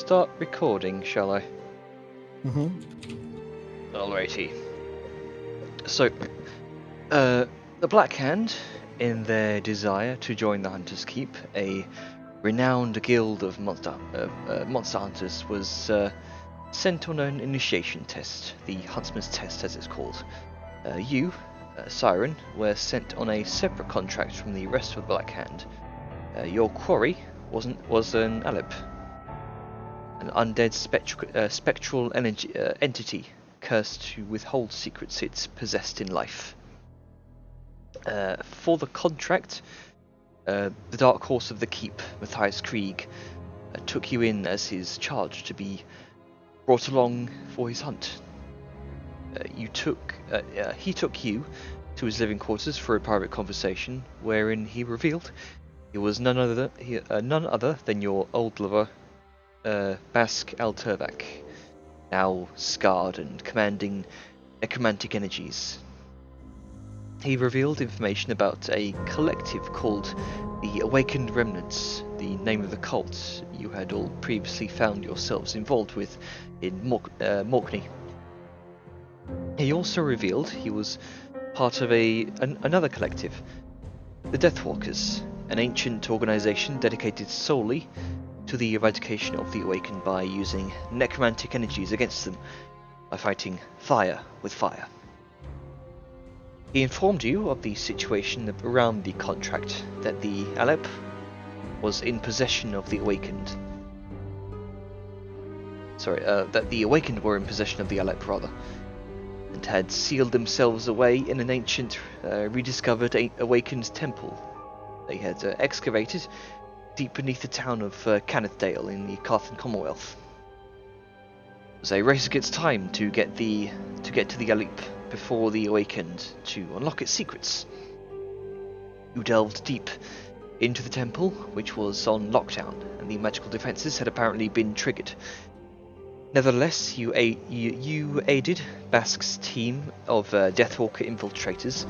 start recording, shall I? Alrighty. So, the Black Hand, in their desire to join the Hunter's Keep, a renowned guild of monster hunters, was sent on an initiation test, the Huntsman's Test as it's called. You, Siren, were sent on a separate contract from the rest of the Black Hand. Your quarry was an Alep, an undead spectral energy entity cursed to withhold secrets it's possessed in life. For the contract, the Dark Horse of the Keep, Matthias Krieg, took you in as his charge to be brought along for his hunt. He took you to his living quarters for a private conversation, wherein he revealed he was none other than your old lover, Bask Altervac, now scarred and commanding necromantic energies. He revealed information about a collective called the Awakened Remnants, the name of the cult you had all previously found yourselves involved with in Morkney. He also revealed he was part of another collective, the Deathwalkers, an ancient organization dedicated solely to the eradication of the Awakened by using necromantic energies against them, by fighting fire with fire. He informed you of the situation around the contract, that the Alep was in possession of the Awakened. That the Awakened were in possession of the Alep, rather, and had sealed themselves away in an ancient, rediscovered Awakened temple they had excavated deep beneath the town of Canethdale in the Carthan Commonwealth. It was a race against time to get to the Alep before the Awakened, to unlock its secrets. You delved deep into the temple, which was on lockdown, and the magical defences had apparently been triggered. Nevertheless, you aided Bask's team of Deathwalker infiltrators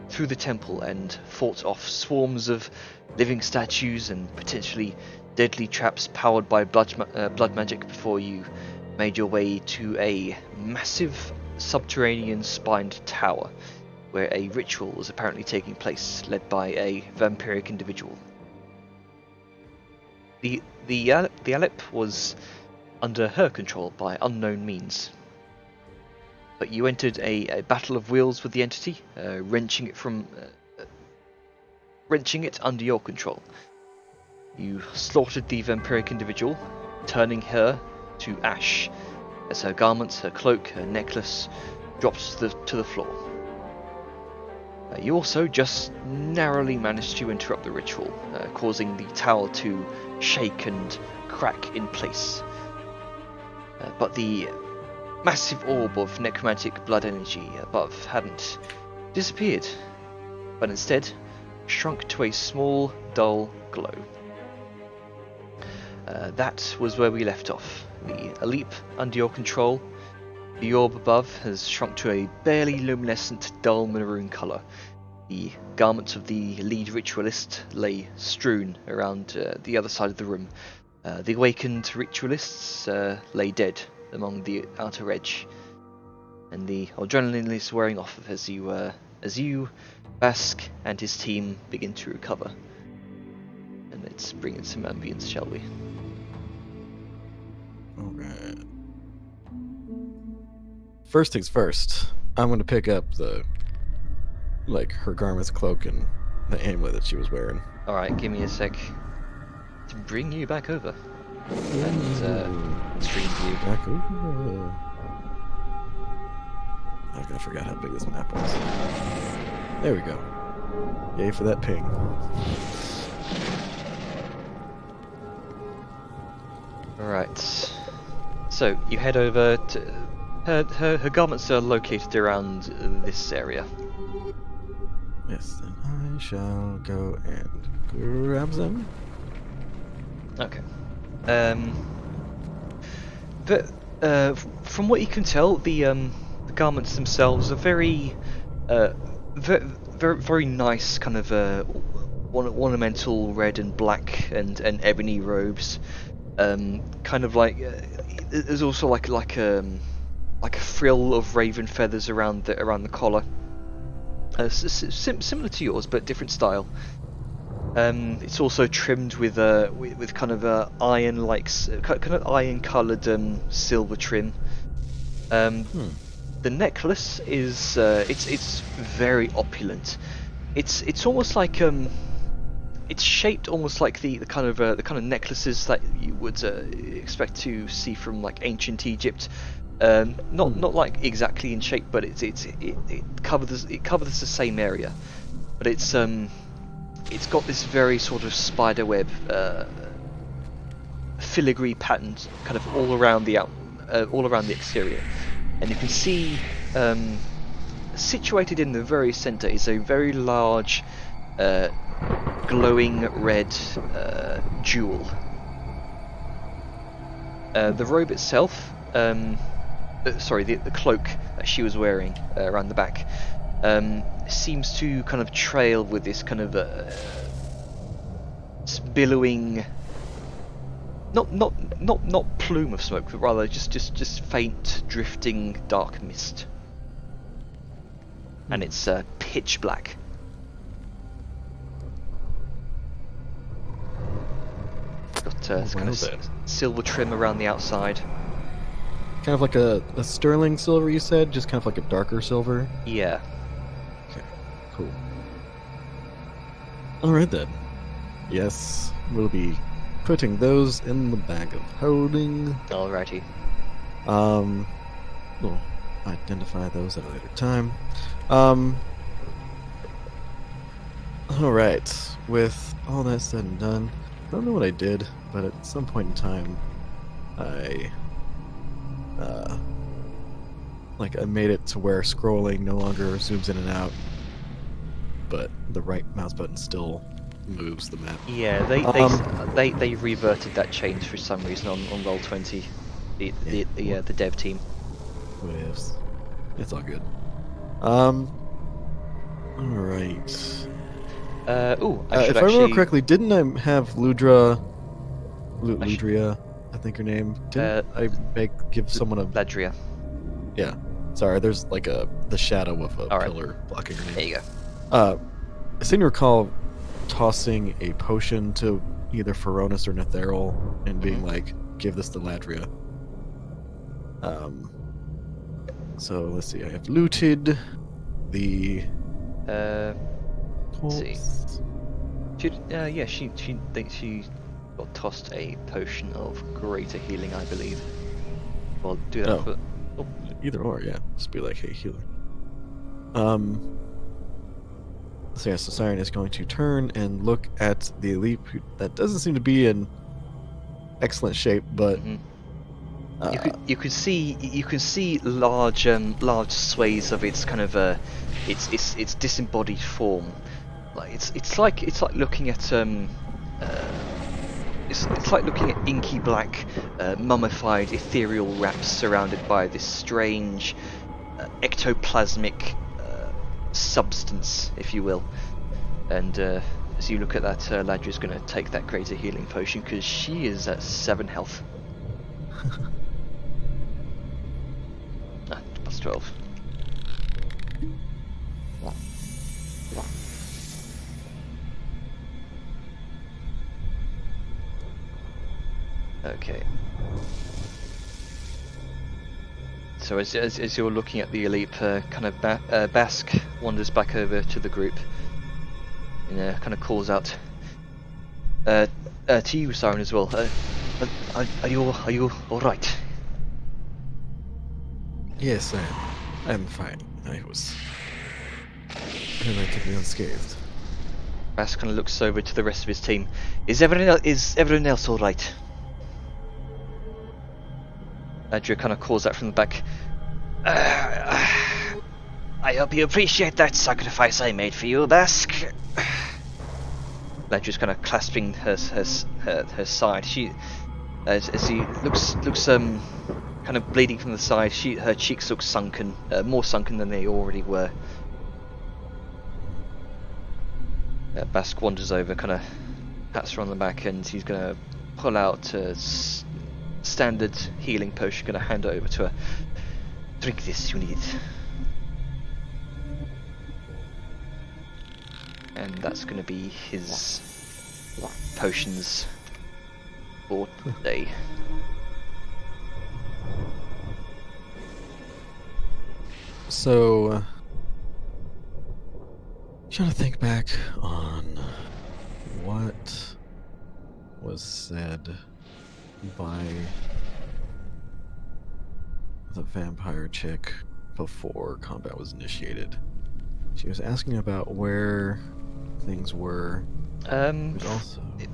through the temple and fought off swarms of living statues and potentially deadly traps powered by blood magic before you made your way to a massive subterranean spined tower where a ritual was apparently taking place, led by a vampiric individual. The Alep was under her control by unknown means, but you entered a battle of wills with the entity, wrenching it under your control. You slaughtered the vampiric individual, turning her to ash as her garments, her cloak, her necklace dropped to the floor. You also just narrowly managed to interrupt the ritual, causing the tower to shake and crack in place. But the massive orb of necromantic blood energy above hadn't disappeared, but instead shrunk to a small, dull glow. That was where we left off. The Alep under your control. The orb above has shrunk to a barely luminescent, dull maroon colour. The garments of the lead ritualist lay strewn around the other side of the room. The awakened ritualists lay dead among the outer edge, and the adrenaline is wearing off as you, Bask, and his team begin to recover. And let's bring in some ambience, shall we? Alright. First things first, I'm gonna pick up her garment's cloak and the amulet that she was wearing. Alright, give me a sec to bring you back over. And stream view. Back over. I forgot how big this map was. There we go. Yay for that ping. Alright. So, you head over to... Her garments are located around this area. Yes, then I shall go and grab them. Okay. But from what you can tell, the garments themselves are very nice, kind of ornamental red and black and ebony robes. Kind of like there's also like a frill of raven feathers around the collar, similar to yours but different style. It's also trimmed with kind of iron coloured silver trim. The necklace is it's very opulent. It's almost like it's shaped almost like the kind of necklaces that you would expect to see from like ancient Egypt. Not like exactly in shape, but it covers the same area. But it's got this very sort of spiderweb filigree pattern kind of all around the exterior, and you can see situated in the very center is a very large glowing red jewel. The robe itself, the cloak that she was wearing around the back, seems to kind of trail with this kind of billowing, not plume of smoke, but rather just faint drifting dark mist, and it's pitch black. Got kind of silver trim around the outside. Kind of like a sterling silver, you said? Just kind of like a darker silver? Yeah. Okay, cool. Alright then. Yes, we'll be putting those in the bag of holding. Alrighty. We'll identify those at a later time. Alright, with all that said and done, I don't know what I did, but at some point in time, I made it to where scrolling no longer zooms in and out, but the right mouse button still moves the map. Yeah, they reverted that change for some reason on Roll20, the dev team. Whatevs. It's all good. Alright. If I remember correctly, didn't I have Ludria, I think her name? Didn't I give someone a... Ladria. Yeah. Sorry, there's like the shadow of a pillar blocking her name. There you go. I seem to recall tossing a potion to either Feronis or Netheril and being like, give this to Ladria. So let's see, I have looted the... let's see. She got tossed a potion of greater healing, I believe. Well, do that for... Oh. Either or, yeah. Just be like, hey, healer. So yeah, so Siren is going to turn and look at the elite that doesn't seem to be in excellent shape, but you can see large swathes of its kind of its disembodied form. Like it's like looking at it's like looking at inky black mummified ethereal wraps surrounded by this strange ectoplasmic substance, if you will. And as you look at that, Ladria's going to take that greater healing potion because she is at 7 health. Plus 12. Okay. So as you're looking at the elite, kind of Basque wanders back over to the group and kind of calls out to you, Siren, as well. Are you all right? Yes, I'm fine. I relatively unscathed. Basque kind of looks over to the rest of his team. Is everyone else all right? Ladria kind of calls out from the back. I hope you appreciate that sacrifice I made for you, Basque. Ladria's kind of clasping her side. She, as he looks kind of bleeding from the side. Her cheeks look sunken, more sunken than they already were. Basque wanders over, kind of pats her on the back, and he's gonna pull out a standard healing potion. Gonna hand it over to her. Drink this, you need. And that's gonna be his potions for today. So, trying to think back on what was said by the vampire chick before combat was initiated. She was asking about where things were. But also, It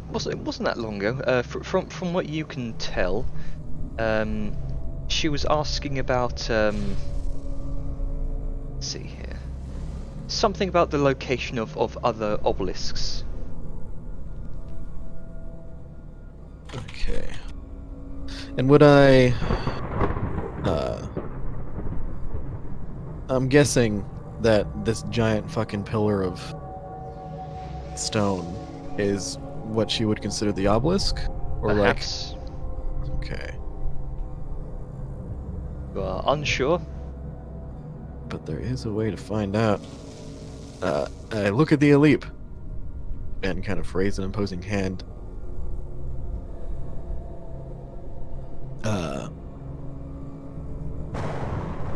wasn't that long ago. From what you can tell, she was asking about. Let's see here. Something about the location of other obelisks. okay. And would I? I'm guessing that this giant fucking pillar of stone is what she would consider the obelisk, or Perhaps. like. Okay. You are unsure. But there is a way to find out. I look at the Elite and kind of raise an imposing hand.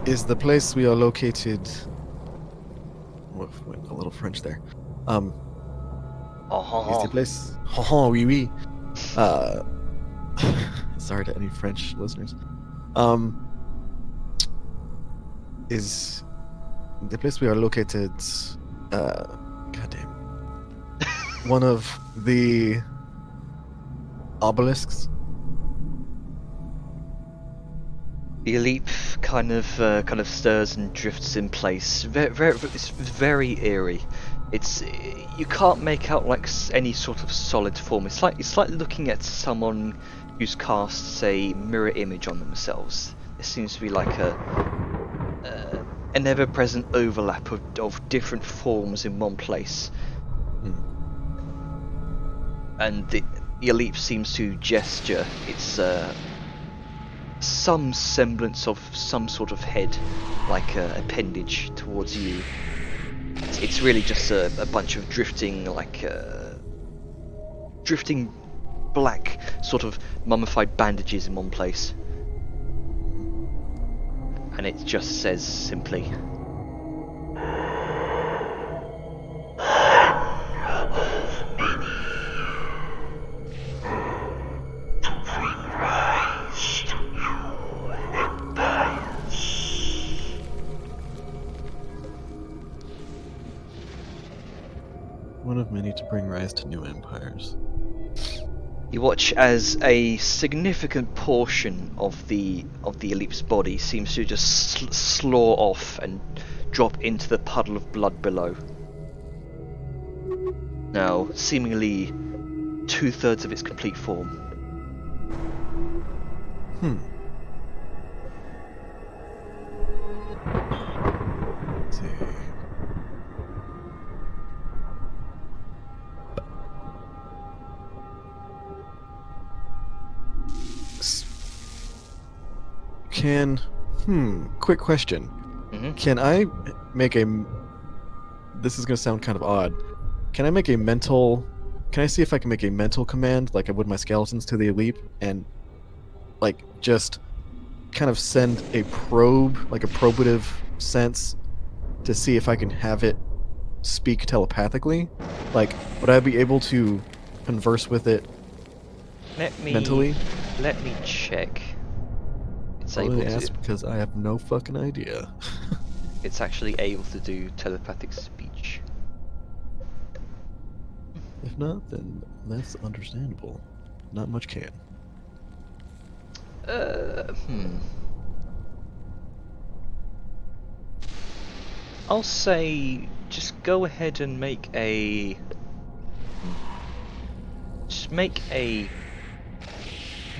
Is the place we are located... Went a little French there. Is the place... Oui, oui. Sorry to any French listeners. Is the place we are located... goddamn. One of the obelisks? The Elite kind of stirs and drifts in place. It's very eerie. You can't make out like any sort of solid form. It's like looking at someone who's cast a mirror image on themselves. There seems to be like an ever-present overlap of different forms in one place. And the Elite seems to gesture. It's some semblance of some sort of head, like appendage towards you. It's really just a bunch of drifting black sort of mummified bandages in one place. And it just says simply, One of many to bring rise to new empires. you watch as a significant portion of the Elite's body seems to just slaw off and drop into the puddle of blood below. Now, seemingly 2/3 of its complete form. Let's see. Quick question. Can I make a... This is going to sound kind of odd. Can I make a mental... Can I see if I can make a mental command, like I would my skeletons, to the Elite, and, like, just kind of send a probe, like a probative sense, to see if I can have it speak telepathically? Like, would I be able to converse with it mentally? Let me check. It's I able only to. ask because I have no fucking idea. It's actually able to do telepathic speech. If not, then that's understandable. Not much can. I'll say just go ahead and make a... Just make a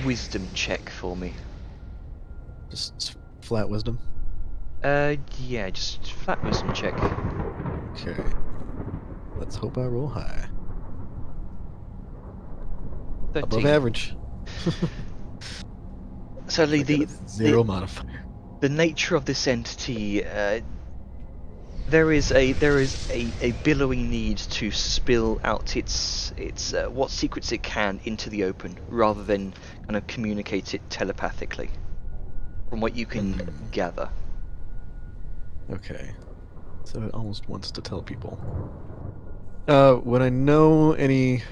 wisdom check for me. Just flat wisdom? Yeah, just flat wisdom check. Okay. Let's hope I roll high. above 13. average. So Lee, I got a zero modifier. the nature of this entity, there is a billowing need to spill out its what secrets it can into the open, rather than kind of communicate it telepathically, from what you can gather. Okay. So it almost wants to tell people. Would I know any...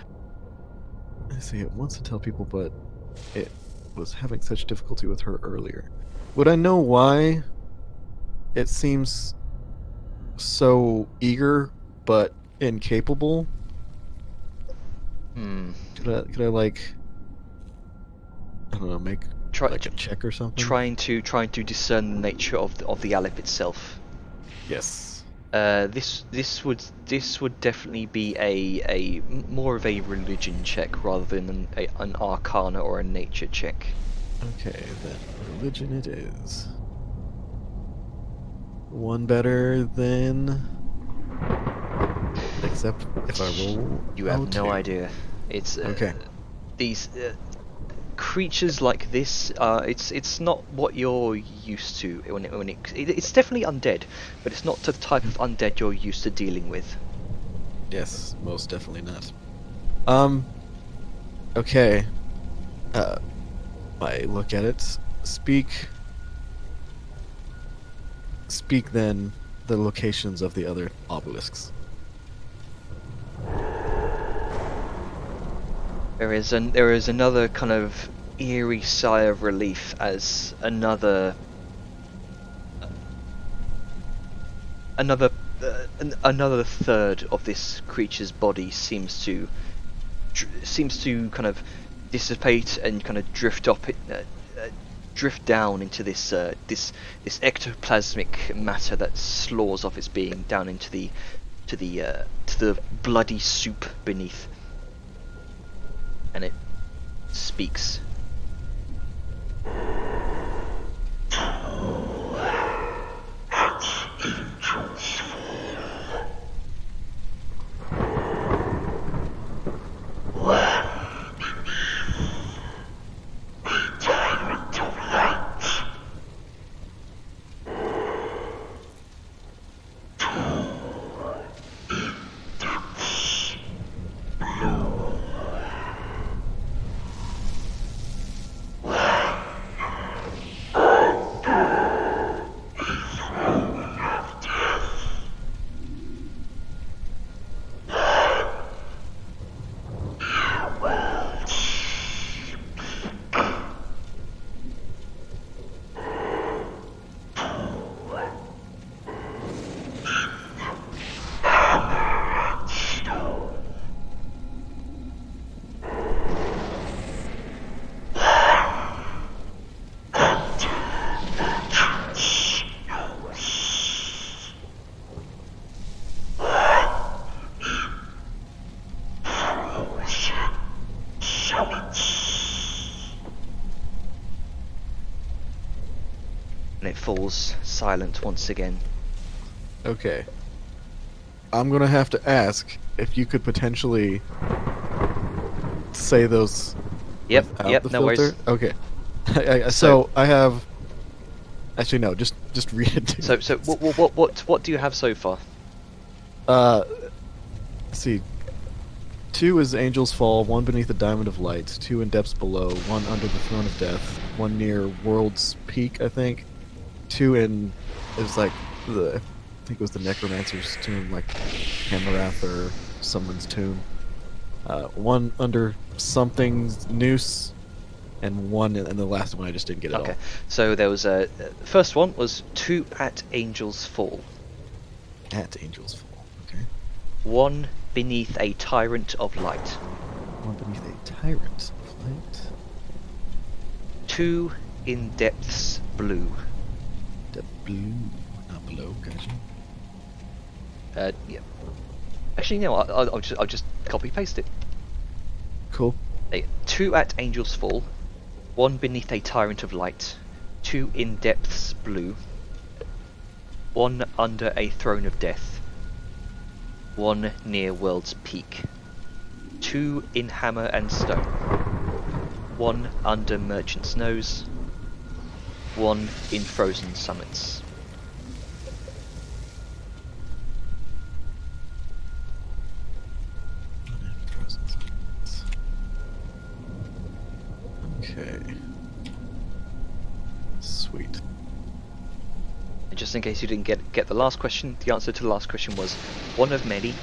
Let's see, it wants to tell people, but it was having such difficulty with her earlier. Would I know why it seems so eager but incapable? Could I like, I don't know, make a check or something? Trying to discern the nature of the Aleph itself. Yes. This would definitely be a more of a religion check rather than an arcana or a nature check. Okay, then religion it is. One better than... Except if I roll... You have no idea. It's okay. These creatures like this, it's not what you're used to it's definitely undead, but it's not the type of undead you're used to dealing with. Yes, most definitely not. Okay. I look at it. Speak then the locations of the other obelisks. There is another kind of eerie sigh of relief as another third of this creature's body seems to kind of dissipate and kind of drift down into this ectoplasmic matter that slaws off its being down into the bloody soup beneath. And it speaks. And it falls silent once again. Okay. I'm gonna have to ask if you could potentially say those. Yep, the no filter. worries. Okay. So I have. Actually, no. Just read it. So what do you have so far? Let's see. 2 is Angel's Fall, 1 beneath the Diamond of Light, 2 in Depths Below, 1 under the Throne of Death, 1 near World's Peak, I think, 2 in, it was like, I think it was the Necromancer's tomb, like Hamarath or someone's tomb, 1 under something's noose, and 1 in the last one I just didn't get at all. Okay, so there was the first one was 2 at Angel's Fall. At Angel's Fall, okay. 1 beneath a Tyrant of Light. 1 beneath a Tyrant of Light. 2 in Depths Blue. Depth Blue, not below, gotcha. Yeah. Actually, no, I'll just copy paste it. Cool. 2 at Angel's Fall. 1 beneath a Tyrant of Light. 2 in Depths Blue. 1 under a Throne of Death. 1 near World's Peak. 2 in Hammer and Stone. one under Merchant's Nose, one in Frozen Summits. Okay. Sweet. And just in case you didn't get the last question, the answer to the last question was one of many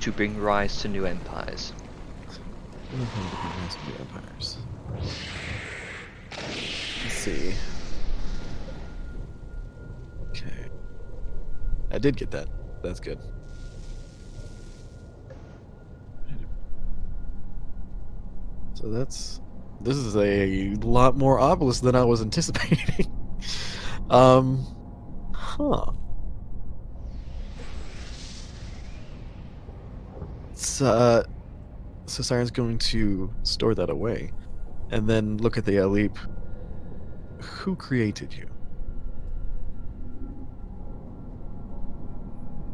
to bring rise to new empires. Empires. Let's see. Okay. I did get that. That's good. So this is a lot more obelisk than I was anticipating. Huh. So Siren's going to store that away, and then look at the Alip. Who created you?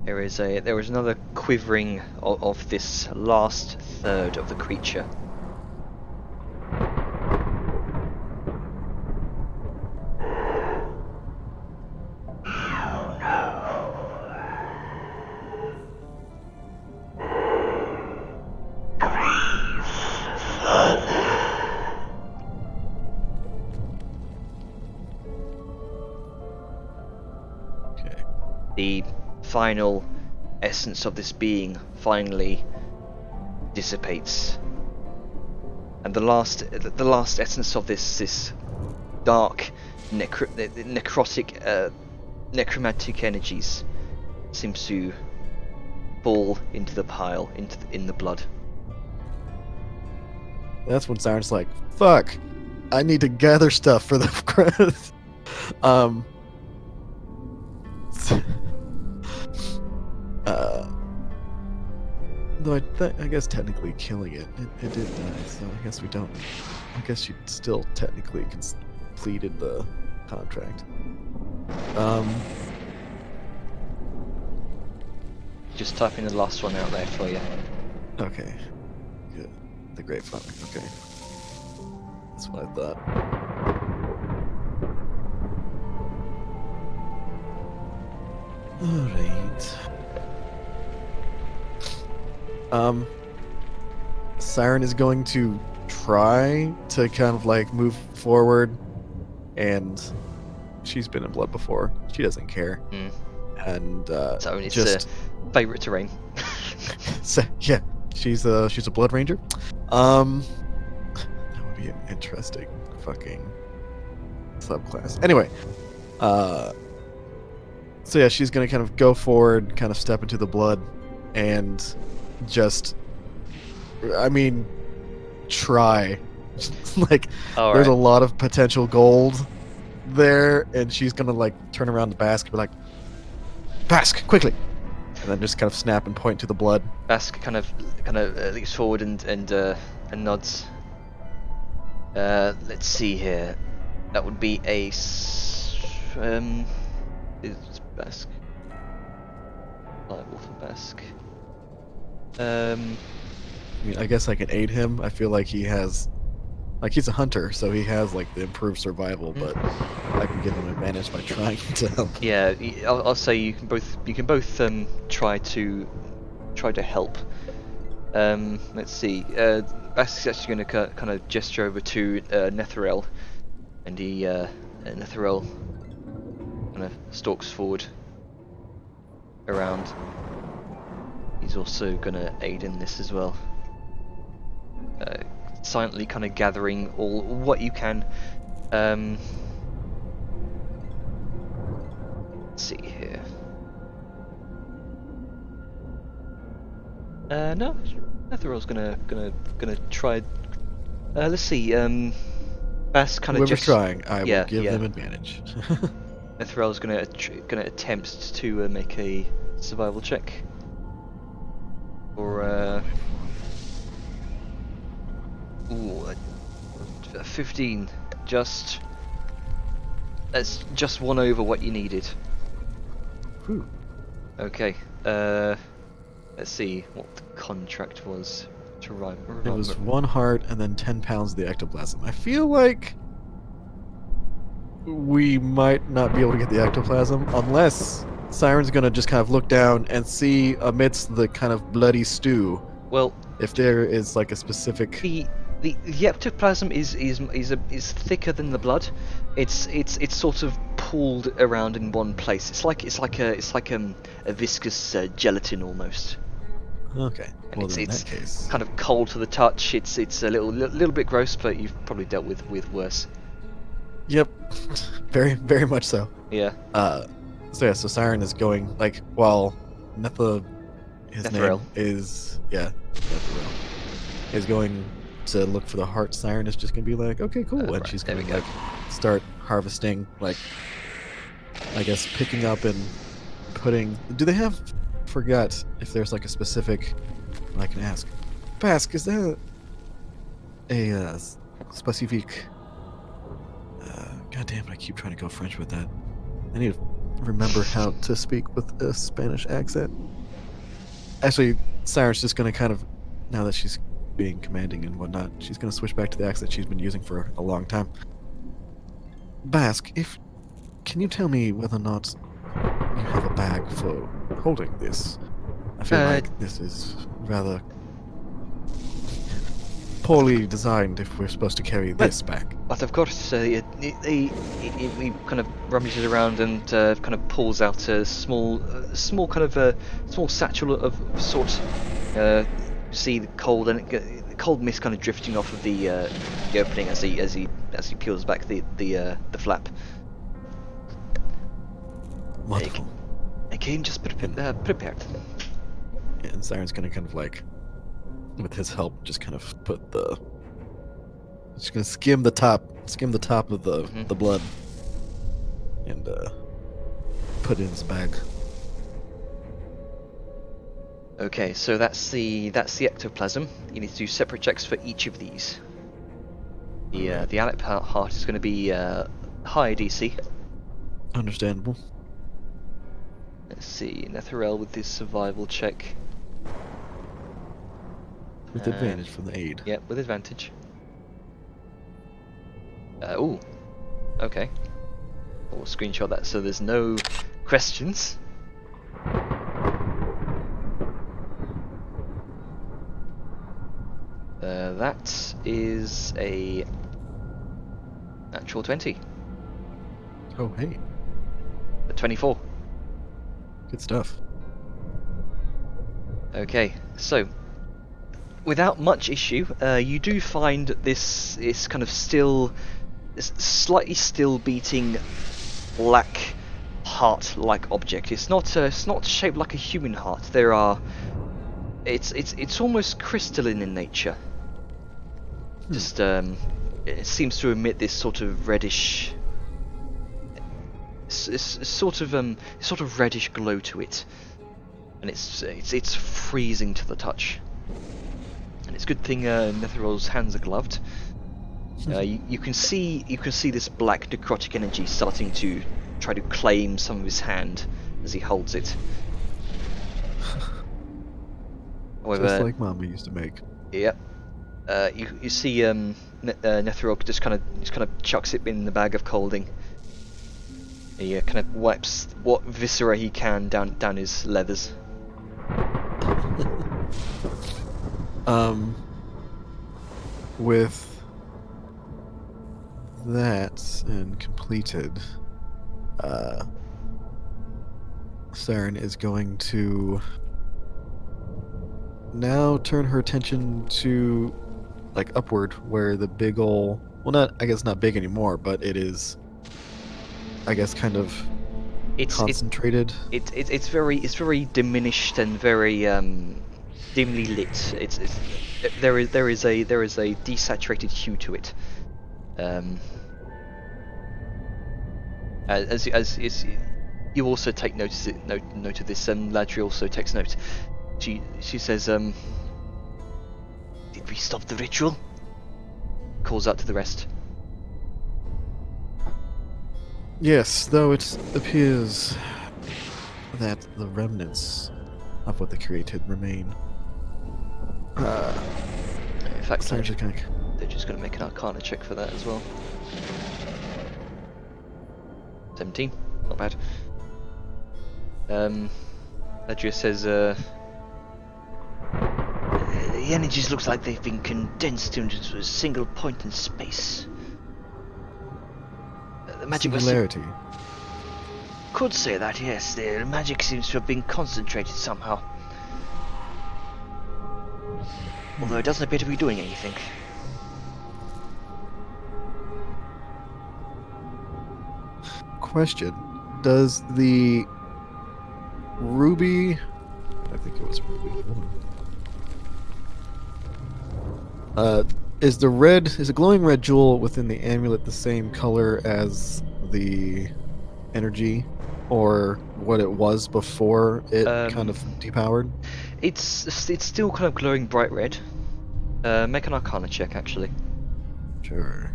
There is another quivering of this last third of the creature. Okay. The final essence of this being finally dissipates, and the last essence of this dark necrotic necromantic energies seems to fall into the pile, in the blood. That's when Siren's like, "Fuck, I need to gather stuff for the though I guess technically killing it did die, so I guess we don't. I guess you still technically completed the contract. Just typing the last one out there for you. Okay. Good. The Great Father. Okay. That's what I thought. Alright. Siren is going to try to kind of like move forward, and she's been in blood before. She doesn't care. And So it's just favorite terrain. so, yeah, she's a blood ranger. That would be an interesting fucking subclass. Anyway, so yeah, she's gonna kind of go forward, kind of step into the blood, and just, I mean, try. Like, All there's right. a lot of potential gold there, and she's gonna like turn around to Bask and be like, "Bask, quickly!" And then just kind of snap and point to the blood. Bask kind of leaps forward and nods. Let's see here. That would be a is Bask liable for Bask? I mean, I guess I can aid him. I feel like he has, like, he's a hunter, so he has like the improved survival, but I can give him advantage by trying to help. Yeah, I'll say you can both try to help. Let's see. Bask is actually going to kind of gesture over to Netherel, and Netherel kind of stalks forward around. He's also going to aid in this as well. Silently kind of gathering what you can. Let's see here. No, Netherel's gonna try. Let's see. Bass kind of Whoever's just trying, I will give them advantage. Netherel's gonna attempt to make a survival check. Or ooh, 15. That's just one over what you needed. Whew. Okay. Let's see what the contract was It was 1 heart and then 10 pounds of the ectoplasm. I feel like we might not be able to get the ectoplasm unless Siren's gonna just kind of look down and see amidst the kind of bloody stew. Well, if there is like a specific. The ectoplasm is thicker than the blood. It's sort of pooled around in one place. It's like a viscous gelatin almost. Okay. And well, in that case, kind of cold to the touch. It's a little bit gross, but you've probably dealt with worse. Yep. Very very much so. Yeah. So Siren is going like while his Netheril. name is Netheril is going to look for the heart. Siren is just gonna be like, okay, cool, and right, she's gonna like start harvesting, like I guess picking up and putting. Do they have? Forgot if there's like a specific. I can ask. Bask, is there a specific? God damn it! I keep trying to go French with that. I need to remember how to speak with a Spanish accent. Actually, Siren's just gonna kind of, now that she's being commanding and whatnot, she's gonna switch back to the accent she's been using for a long time. Bask, can you tell me whether or not you have a bag for holding this? I feel like this is rather poorly designed if we're supposed to carry this back. But of course, he kind of rummages around and kind of pulls out a small kind of small satchel of sorts. See the cold and the cold mist kind of drifting off of the opening as he peels back the flap. Wonderful. Again, just prepared. And Siren's gonna kind of like, with his help, just kind of just gonna skim the top of the blood, and put it in his bag. Okay, so that's the ectoplasm. You need to do separate checks for each of these. The Alec heart is going to be high DC. Understandable. Let's see, Netheril with his survival check. With advantage from the aid. Yep, with advantage. Ooh. Okay. We'll screenshot that so there's no questions. That is a natural 20. Oh, hey. A 24. Good stuff. Okay, so without much issue, you do find this kind of slightly still beating black heart-like object. It's not shaped like a human heart. It's almost crystalline in nature. Just it seems to emit this sort of reddish, sort of reddish glow to it, and it's freezing to the touch. And it's a good thing Netheril's hands are gloved. You can see this black necrotic energy starting to try to claim some of his hand as he holds it. However, just like Mama used to make. Yep. You see Netheril just kind of chucks it in the bag of colding. He kind of wipes what viscera he can down his leathers. With that and completed, Siren is going to now turn her attention to like upward, where the big ol', well, not big anymore, but it is, I guess, kind of concentrated. It's very diminished and very dimly lit. There is a desaturated hue to it. As you also take note of this, and Ladri also takes note. She says, "Did we stop the ritual?" Calls out to the rest. Yes, though it appears that the remnants of what they created remain. fact, Siren's just gonna... they're just going to make an Arcana check for that as well. 17, not bad. Adria says, the energies looks like they've been condensed into a single point in space. The magic Singularity. could say that, yes. The magic seems to have been concentrated somehow. Although it doesn't appear to be doing anything. Question. Does the ruby... I think it was ruby. Is the glowing red jewel within the amulet the same color as the energy, or what it was before it kind of depowered? It's still kind of glowing bright red. Make an Arcana check, actually. Sure.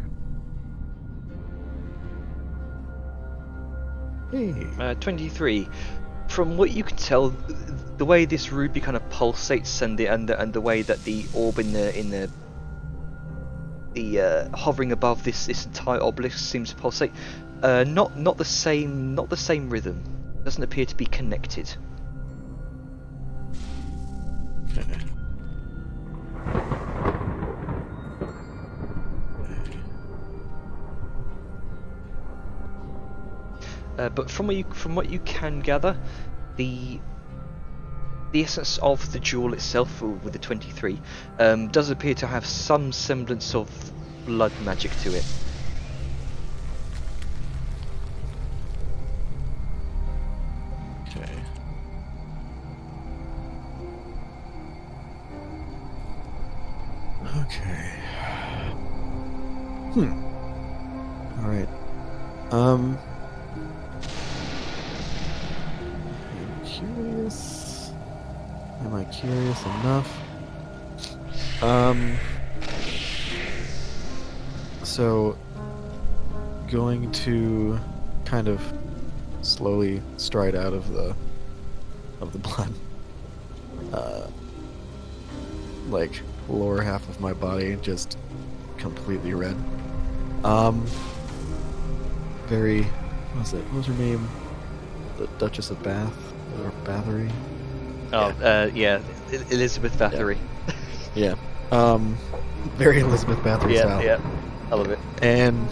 Hey. 23. From what you can tell, the way this ruby kind of pulsates, and the way that the orb in the hovering above this entire obelisk seems to pulsate, not the same rhythm. Doesn't appear to be connected. Okay. But from what you can gather, the essence of the jewel itself, with the 23, does appear to have some semblance of blood magic to it. Okay. Okay. All right. I'm curious. Am I curious enough? So going to kind of slowly stride out of the blood. Like lower half of my body just completely red. Very, what was it? What was her name? The Duchess of Bath or Bathory? Oh, yeah, Elizabeth Bathory. Yeah. Very Elizabeth Bathory style. Yeah, I love it. And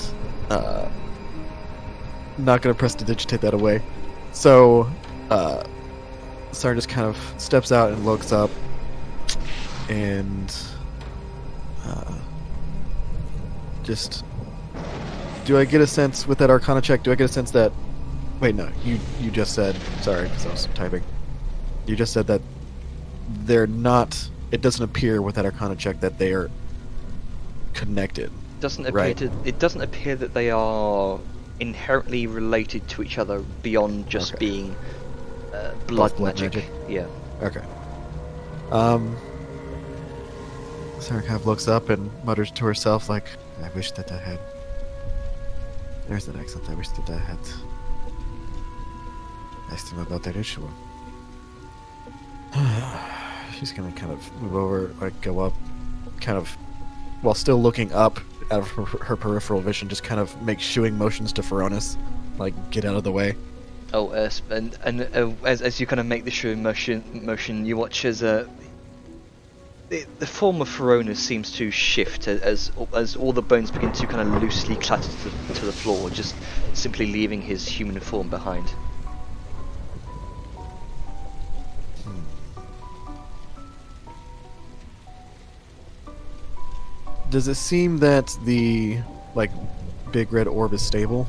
not gonna prestidigitate that away. So Sarah just kind of steps out and looks up, and just, do I get a sense with that Arcana check? Do I get a sense that? Wait, no. You just said, sorry, because I was typing. You just said that they're not. It doesn't appear with that Arcana check that they are connected. It doesn't appear that they are inherently related to each other beyond just being blood magic. Yeah. Okay. Sarah kind of looks up and mutters to herself, like, I wish that I had. There's that accent. I wish that I had asked him about the ritual. She's gonna kind of move over, like go up, kind of, while still looking up out of her peripheral vision, just kind of make shooing motions to Feronis, like get out of the way. Oh, and as you kind of make the shooing motion, you watch as the form of Feronis seems to shift as all the bones begin to kind of loosely clatter to the floor, just simply leaving his human form behind. Does it seem that the big red orb is stable?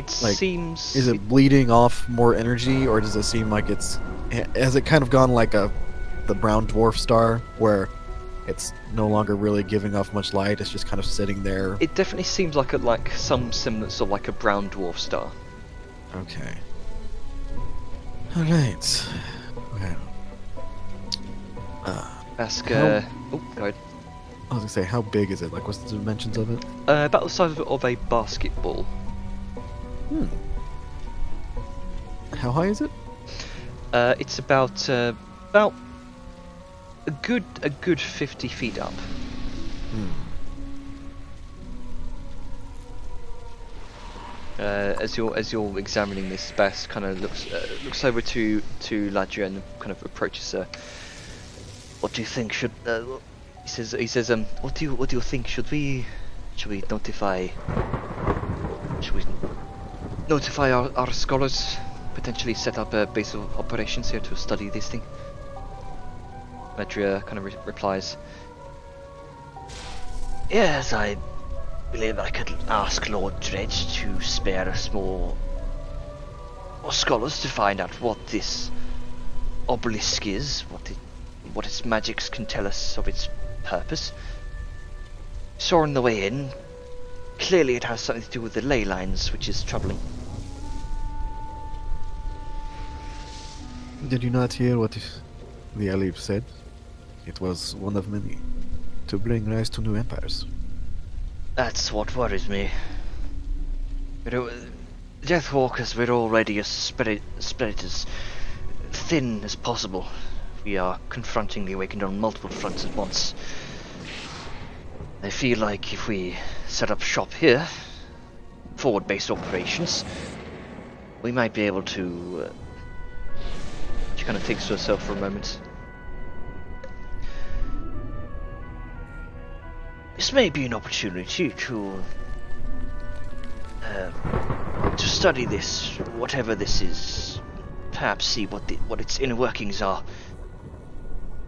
Seems. Is it bleeding off more energy, or does it seem like has it kind of gone like the brown dwarf star, where it's no longer really giving off much light? It's just kind of sitting there. It definitely seems like some semblance of like a brown dwarf star. Okay. All right. Well. Ask. Oh, go ahead. I was gonna say, how big is it? Like, what's the dimensions of it? About the size of a basketball. How high is it? It's about a good 50 feet up. As you're examining this, Bass kind of looks over to Ladria and kind of approaches her. What do you think should? He says what do you think? Should we notify our scholars, potentially set up a base of operations here to study this thing? Ladria kind of replies, yes, I believe I could ask Lord Dredge to spare us more scholars to find out what this obelisk is, what its magics can tell us of its purpose. Saw on the way in, clearly it has something to do with the ley lines, which is troubling. Did you not hear what the Alif said? It was one of many to bring rise to new empires. That's what worries me. Deathwalkers, we're already as spread as thin as possible. We are confronting the Awakened on multiple fronts at once. I feel like if we set up shop here, forward-based operations, we might be able to... She kind of thinks to herself for a moment. This may be an opportunity to study this, whatever this is. Perhaps see what its inner workings are.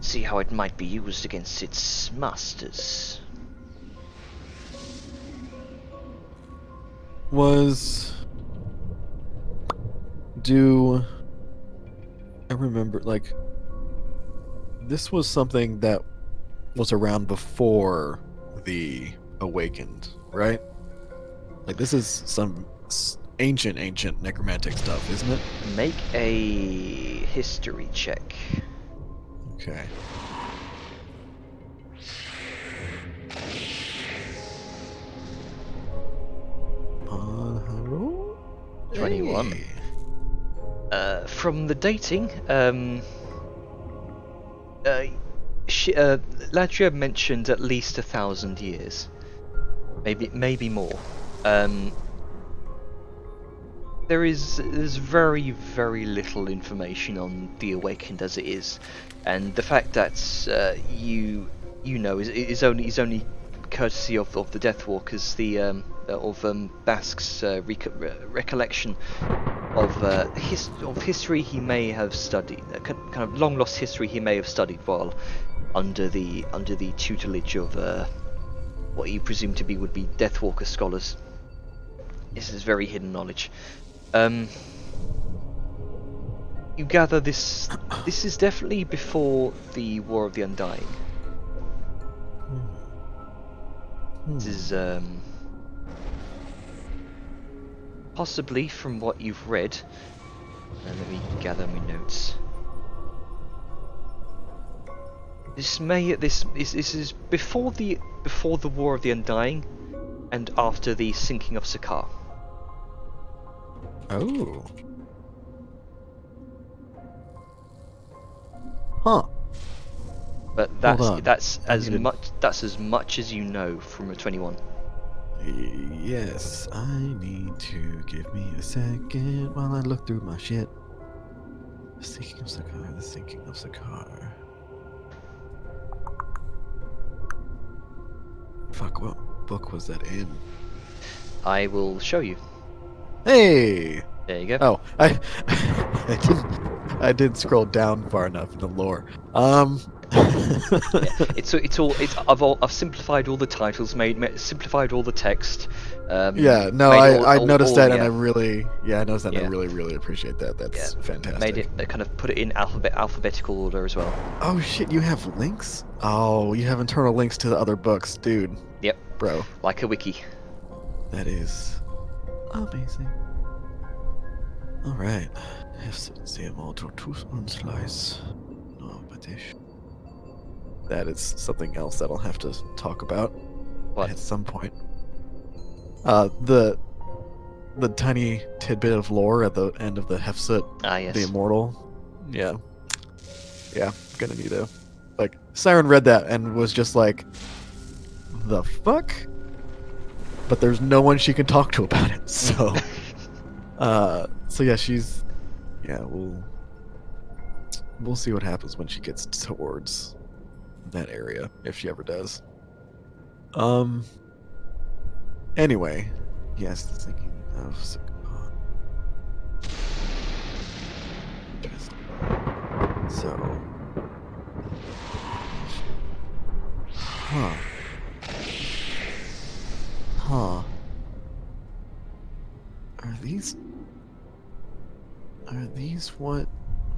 See how it might be used against its masters. I remember, like, this was something that was around before the Awakened, right? Like, this is some ancient necromantic stuff, isn't it? Make a history check. Okay. Hello? 21. Hey. From the dating, Ladria mentioned at least 1,000 years, maybe more. There's very little information on the Awakened as it is, and the fact that you know is only courtesy of the Deathwalkers, of Bask's recollection of history he may have studied, kind of long lost history he may have studied while under the tutelage of what you presume to be would be Deathwalker scholars. This is very hidden knowledge. You gather this is definitely before the War of the Undying. This is possibly from what you've read. Let me gather my notes. This is before the War of the Undying and after the sinking of Sakaar. Oh. Huh. But that's as much as you know from a 21. Yes, I need to give me a second while I look through my shit. The sinking of Sakaar. Fuck, what book was that in? I will show you. Hey! There you go. Oh, I didn't scroll down far enough in the lore. I've simplified all the titles, simplified all the text. Yeah, no, I noticed that, and I noticed that, and I really appreciate that. That's fantastic. Made it, kind of put it in alphabetical order as well. Oh shit, you have links? Oh, you have internal links to the other books, dude. Yep. Bro. Like a wiki. That is amazing. Alright. That is something else that I'll have to talk about at some point. The tiny tidbit of lore at the end of the Hefsut, yes. the Immortal. Yeah, gonna need to. Like, Siren read that and was just like, the fuck? But there's no one she can talk to about it. So, so yeah, we'll see what happens when she gets towards that area, if she ever does. Anyway, yes, thinking of so, huh. Are these what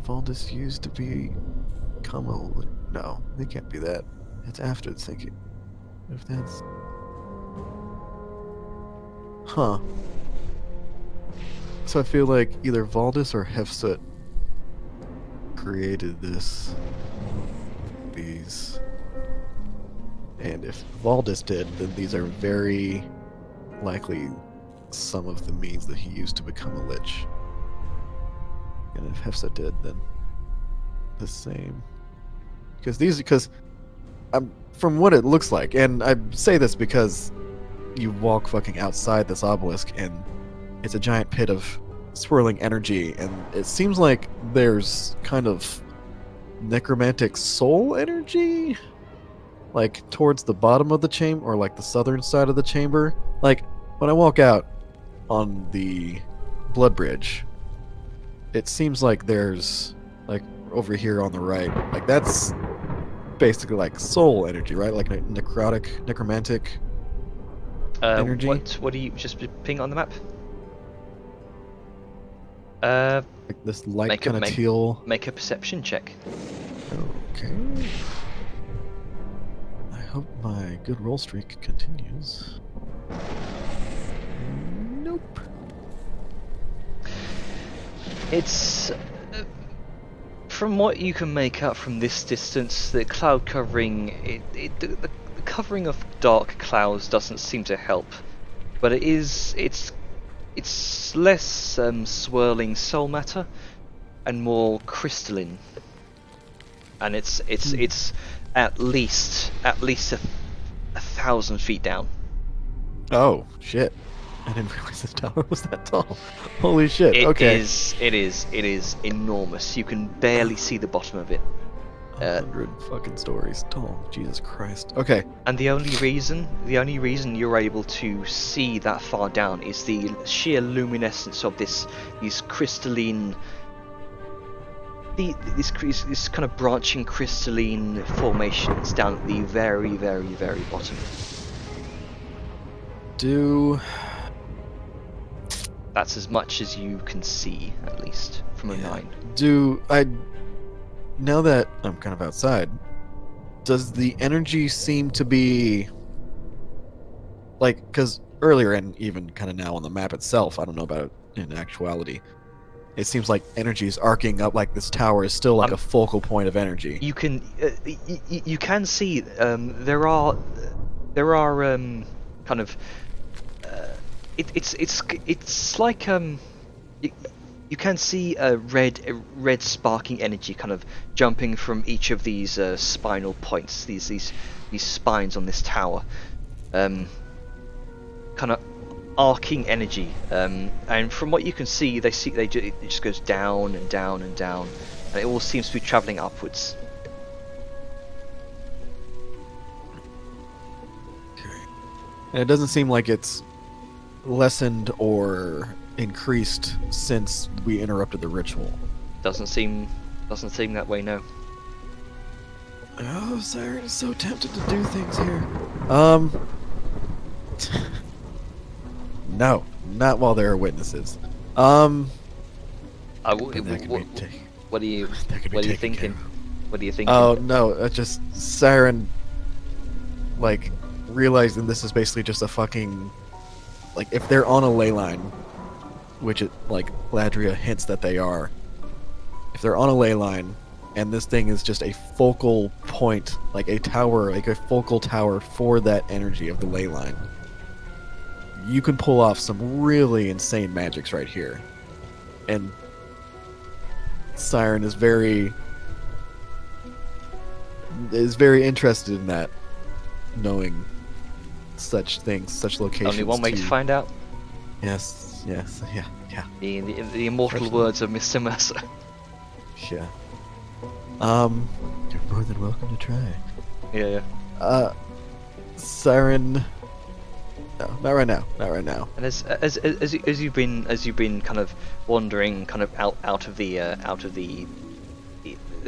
Valdis used to become a... No, they can't be that. It's after the thinking. If that's... Huh. So I feel like either Valdis or Hefsut created these. And if Valdis did, then these are very likely some of the means that he used to become a lich. And if Hefsut did, then the same. Because from what it looks like, and I say this because you walk fucking outside this obelisk and it's a giant pit of swirling energy, and it seems like there's kind of necromantic soul energy, like towards the bottom of the chamber, or like the southern side of the chamber. Like when I walk out on the blood bridge, it seems like there's like over here on the right, like that's basically like soul energy, right? Like necromantic energy. What do you just ping on the map? Like this light kind of teal. Make a perception check. Okay. I hope my good roll streak continues. Nope. It's from what you can make out from this distance, the cloud covering, the covering of dark clouds doesn't seem to help, but it's less swirling soul matter and more crystalline, and it's at least 1,000 feet down. Oh shit! I didn't realize this tower was that tall. Holy shit! It is enormous. You can barely see the bottom of it. 100 fucking stories tall. Jesus Christ. Okay. And the only reason you're able to see that far down is the sheer luminescence of these crystalline, this kind of branching crystalline formations down at the very, very, very bottom. That's as much as you can see, at least from a 9. Now that I'm kind of outside, does the energy seem to be like, because earlier and even kind of now on the map itself, I don't know about it in actuality, it seems like energy is arcing up, like this tower is still like a focal point of energy. You can you can see there are kind of it's like you can see a red sparking energy kind of jumping from each of these spinal points, these spines on this tower, kind of arcing energy, and from what you can see, it just goes down and down and down, and it all seems to be traveling upwards. Okay. And it doesn't seem like it's lessened or increased since we interrupted the ritual. Doesn't seem that way, no. Oh, Siren is so tempted to do things here. No, not while there are witnesses. What are you thinking? What are you thinking? Oh no, just Siren, like, realizing this is basically just a fucking, like, if they're on a ley line, which it, like Ladria hints that they are, if they're on a ley line and this thing is just a focal point, like a tower, like a focal tower for that energy of the ley line, you can pull off some really insane magics right here. And Siren is very interested in that, knowing such things, such locations. Only one way to find out. Yes, yeah. The immortal words of Mr. Mercer. Yeah. You're more than welcome to try. Yeah. Siren. No, not right now. And as you've been kind of wandering kind of out of the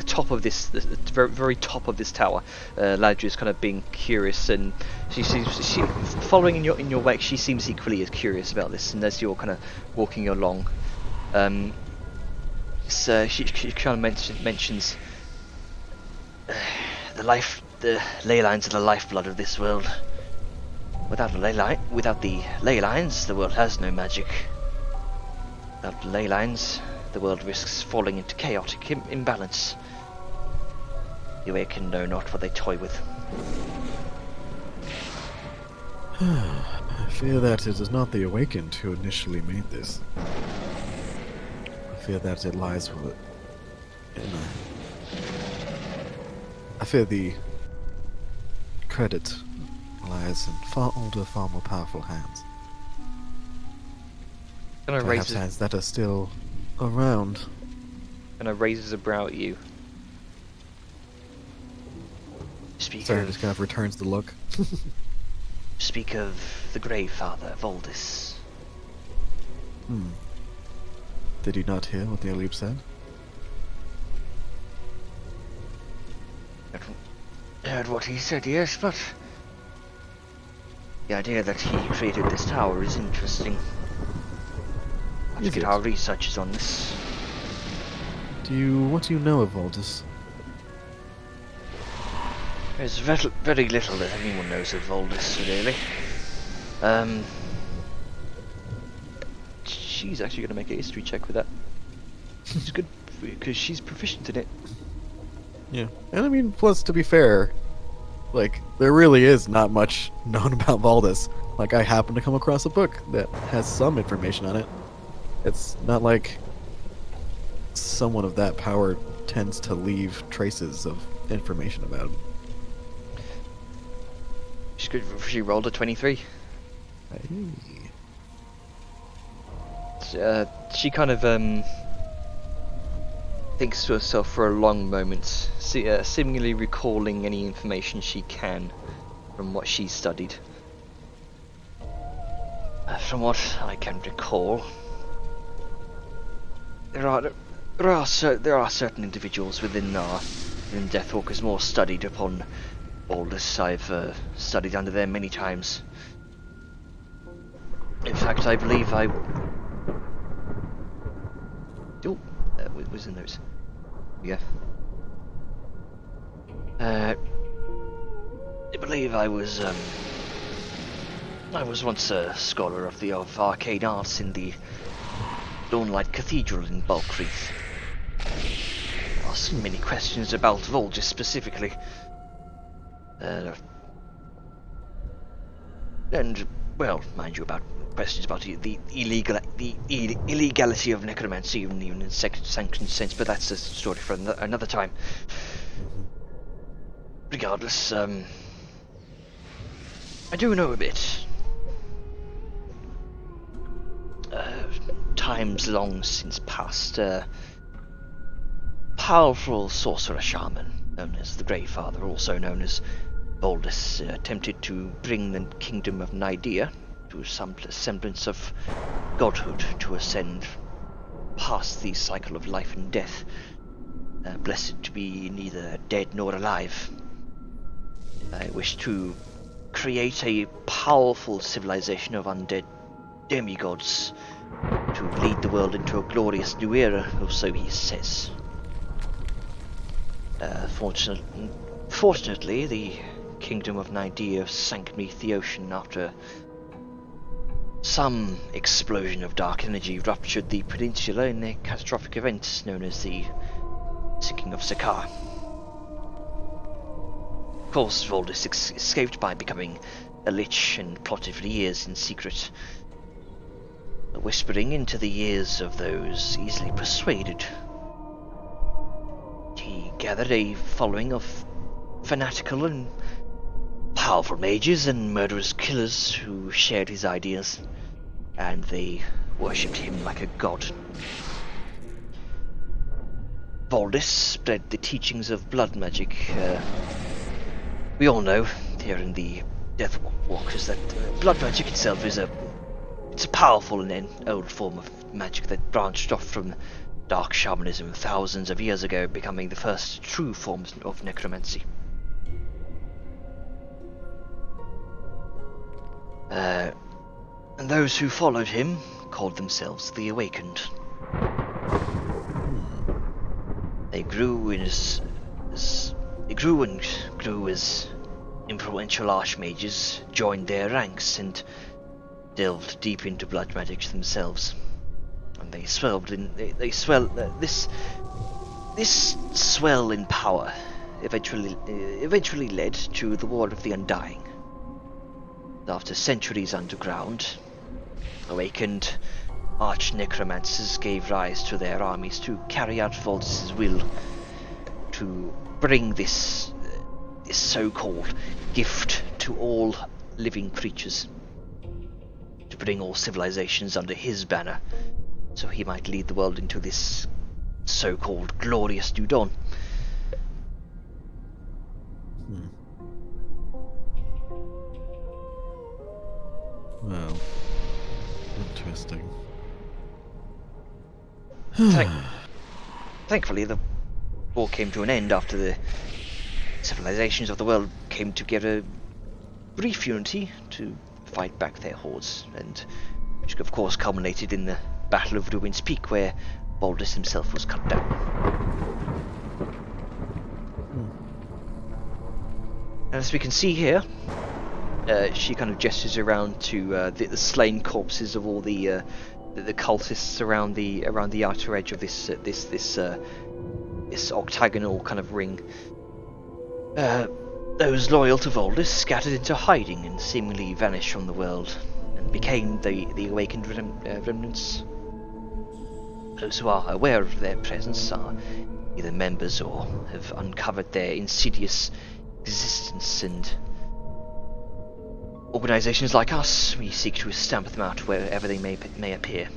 top of this, the very, very top of this tower, Ladria's kind of being curious, and she following in your wake. She seems equally as curious about this, and as you're kind of walking along, she kind of mentions the ley lines are the lifeblood of this world. Without the ley lines, the world has no magic. Without the ley lines, the world risks falling into chaotic imbalance. The awakened know not what they toy with. I fear that it is not the awakened who initially made this. I fear that it lies with I fear the credit lies in far older, far more powerful hands. Perhaps hands that are still around. And I raises a brow at you. Sorry, just kind of returns the look. Speak of the Grey Father, Voldis. Did you not hear what the Alib said? I heard what he said, yes, but the idea that he created this tower is interesting. Let's get our researches on this. What do you know of Voldis? There's very little that anyone knows of Voldis, really. She's actually going to make a history check with that. It's good, because she's proficient in it. Yeah, and I mean, plus, to be fair, like, there really is not much known about Voldis. Like, I happened to come across a book that has some information on it. It's not like someone of that power tends to leave traces of information about him. She rolled a 23. Hey. She kind of thinks to herself for a long moment, seemingly recalling any information she can from what she studied. From what I can recall, there are certain individuals within Deathwalkers more studied upon Voldis. I've studied under them many times. In fact, I believe I... Oh, was in those. Yeah. I believe I was once a scholar of arcane arts in the Dawnlight Cathedral in Bulkreath. Asked many questions about Voldis specifically. And, well, mind you, about questions about the illegality of necromancy, even in sanctioned sense, but that's a story for another time. Regardless, I do know a bit. Times long since past, powerful sorcerer shaman, known as the Grey Father, also known as Voldis, attempted to bring the kingdom of Nidea to some semblance of godhood, to ascend past the cycle of life and death, blessed to be neither dead nor alive. I wish to create a powerful civilization of undead demigods to lead the world into a glorious new era, or so he says. Fortunately, the kingdom of Nidea sank beneath the ocean after some explosion of dark energy ruptured the peninsula in a catastrophic event known as the Sinking of Sakar. Of course, Voldis escaped by becoming a lich and plotted for years in secret, whispering into the ears of those easily persuaded. He gathered a following of fanatical and powerful mages and murderous killers who shared his ideas, and they worshipped him like a god. Valdis spread the teachings of blood magic. We all know, here in the Death Walkers, that blood magic itself is it's a powerful and old form of magic that branched off from dark shamanism thousands of years ago, becoming the first true forms of necromancy. And those who followed him called themselves the Awakened. They grew as influential archmages joined their ranks and delved deep into blood magic themselves. And this swell in power eventually led to the War of the Undying. After centuries underground, awakened arch-necromancers gave rise to their armies to carry out Valdis' will, to bring this so-called gift to all living creatures, to bring all civilizations under his banner, so he might lead the world into this so-called glorious new dawn. Well, interesting. Thankfully, the war came to an end after the civilizations of the world came together brief unity to fight back their hordes, and which of course culminated in the Battle of Ruin's Peak, where Valdis himself was cut down. As we can see here, she kind of gestures around to the slain corpses of all the cultists around the outer edge of this octagonal kind of ring. Those loyal to Valdis scattered into hiding and seemingly vanished from the world, and became the awakened remnants. Those who are aware of their presence are either members or have uncovered their insidious existence, and organizations like us, we seek to stamp them out wherever they may appear.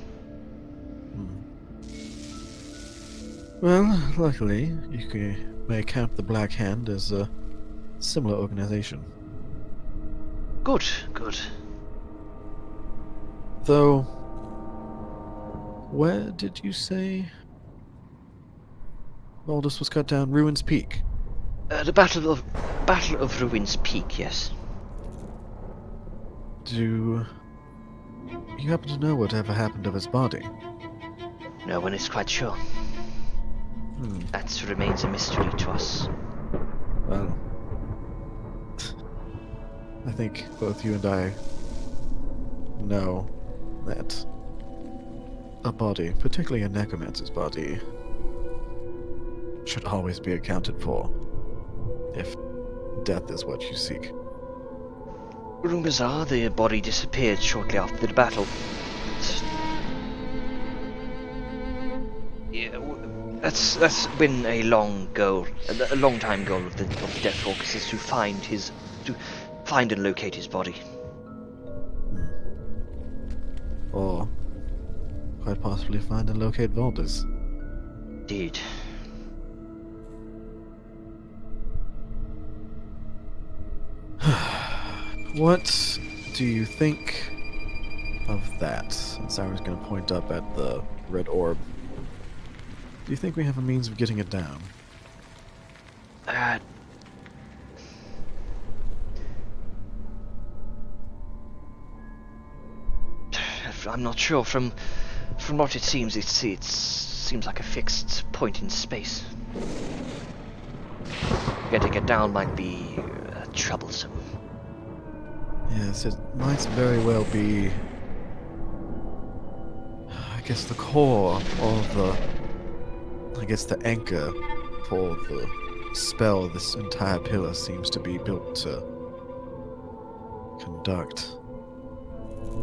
Well, luckily, you may count the Black Hand as a similar organization. Good. Though, where did you say Valdis was cut down? Ruin's Peak? The Battle of Ruin's Peak, yes. Do you happen to know whatever happened of his body? No one is quite sure. That remains a mystery to us. Well, I think both you and I know that a body, particularly a necromancer's body, should always be accounted for if death is what you seek. Rumors are the body disappeared shortly after the battle. Yeah, that's been a long time goal of the Deathwalkers, is to find and locate his body. Or quite possibly find and locate Valdis. Indeed. What do you think of that? And Siren's going to point up at the red orb. Do you think we have a means of getting it down? I'm not sure. From what it seems, it seems like a fixed point in space. Getting it down might be troublesome. Yes, it might very well be, I guess, the core of the anchor for the spell this entire pillar seems to be built to conduct.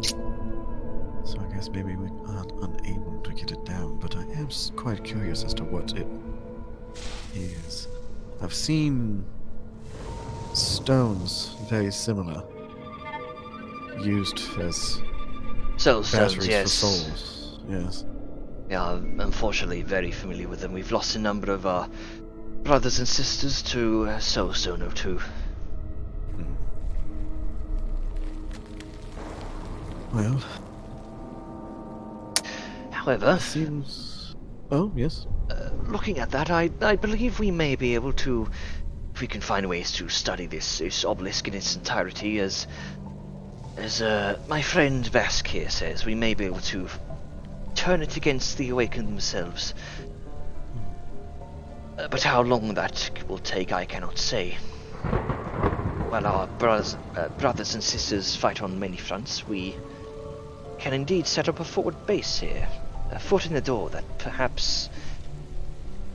So I guess maybe we aren't unable to get it down, but I am quite curious as to what it is. I've seen stones, very similar, used as Soul stones, batteries for yes. souls. Yes. Yeah, I'm unfortunately very familiar with them. We've lost a number of our brothers and sisters to Soul Stone 02. Well, However, seems. Oh yes. looking at that, I believe we may be able to, if we can find ways to study this obelisk in its entirety, as my friend Vask here says, we may be able to turn it against the Awakened themselves. But how long that will take, I cannot say. While our brothers and sisters fight on many fronts, we can indeed set up a forward base here, a foot in the door that perhaps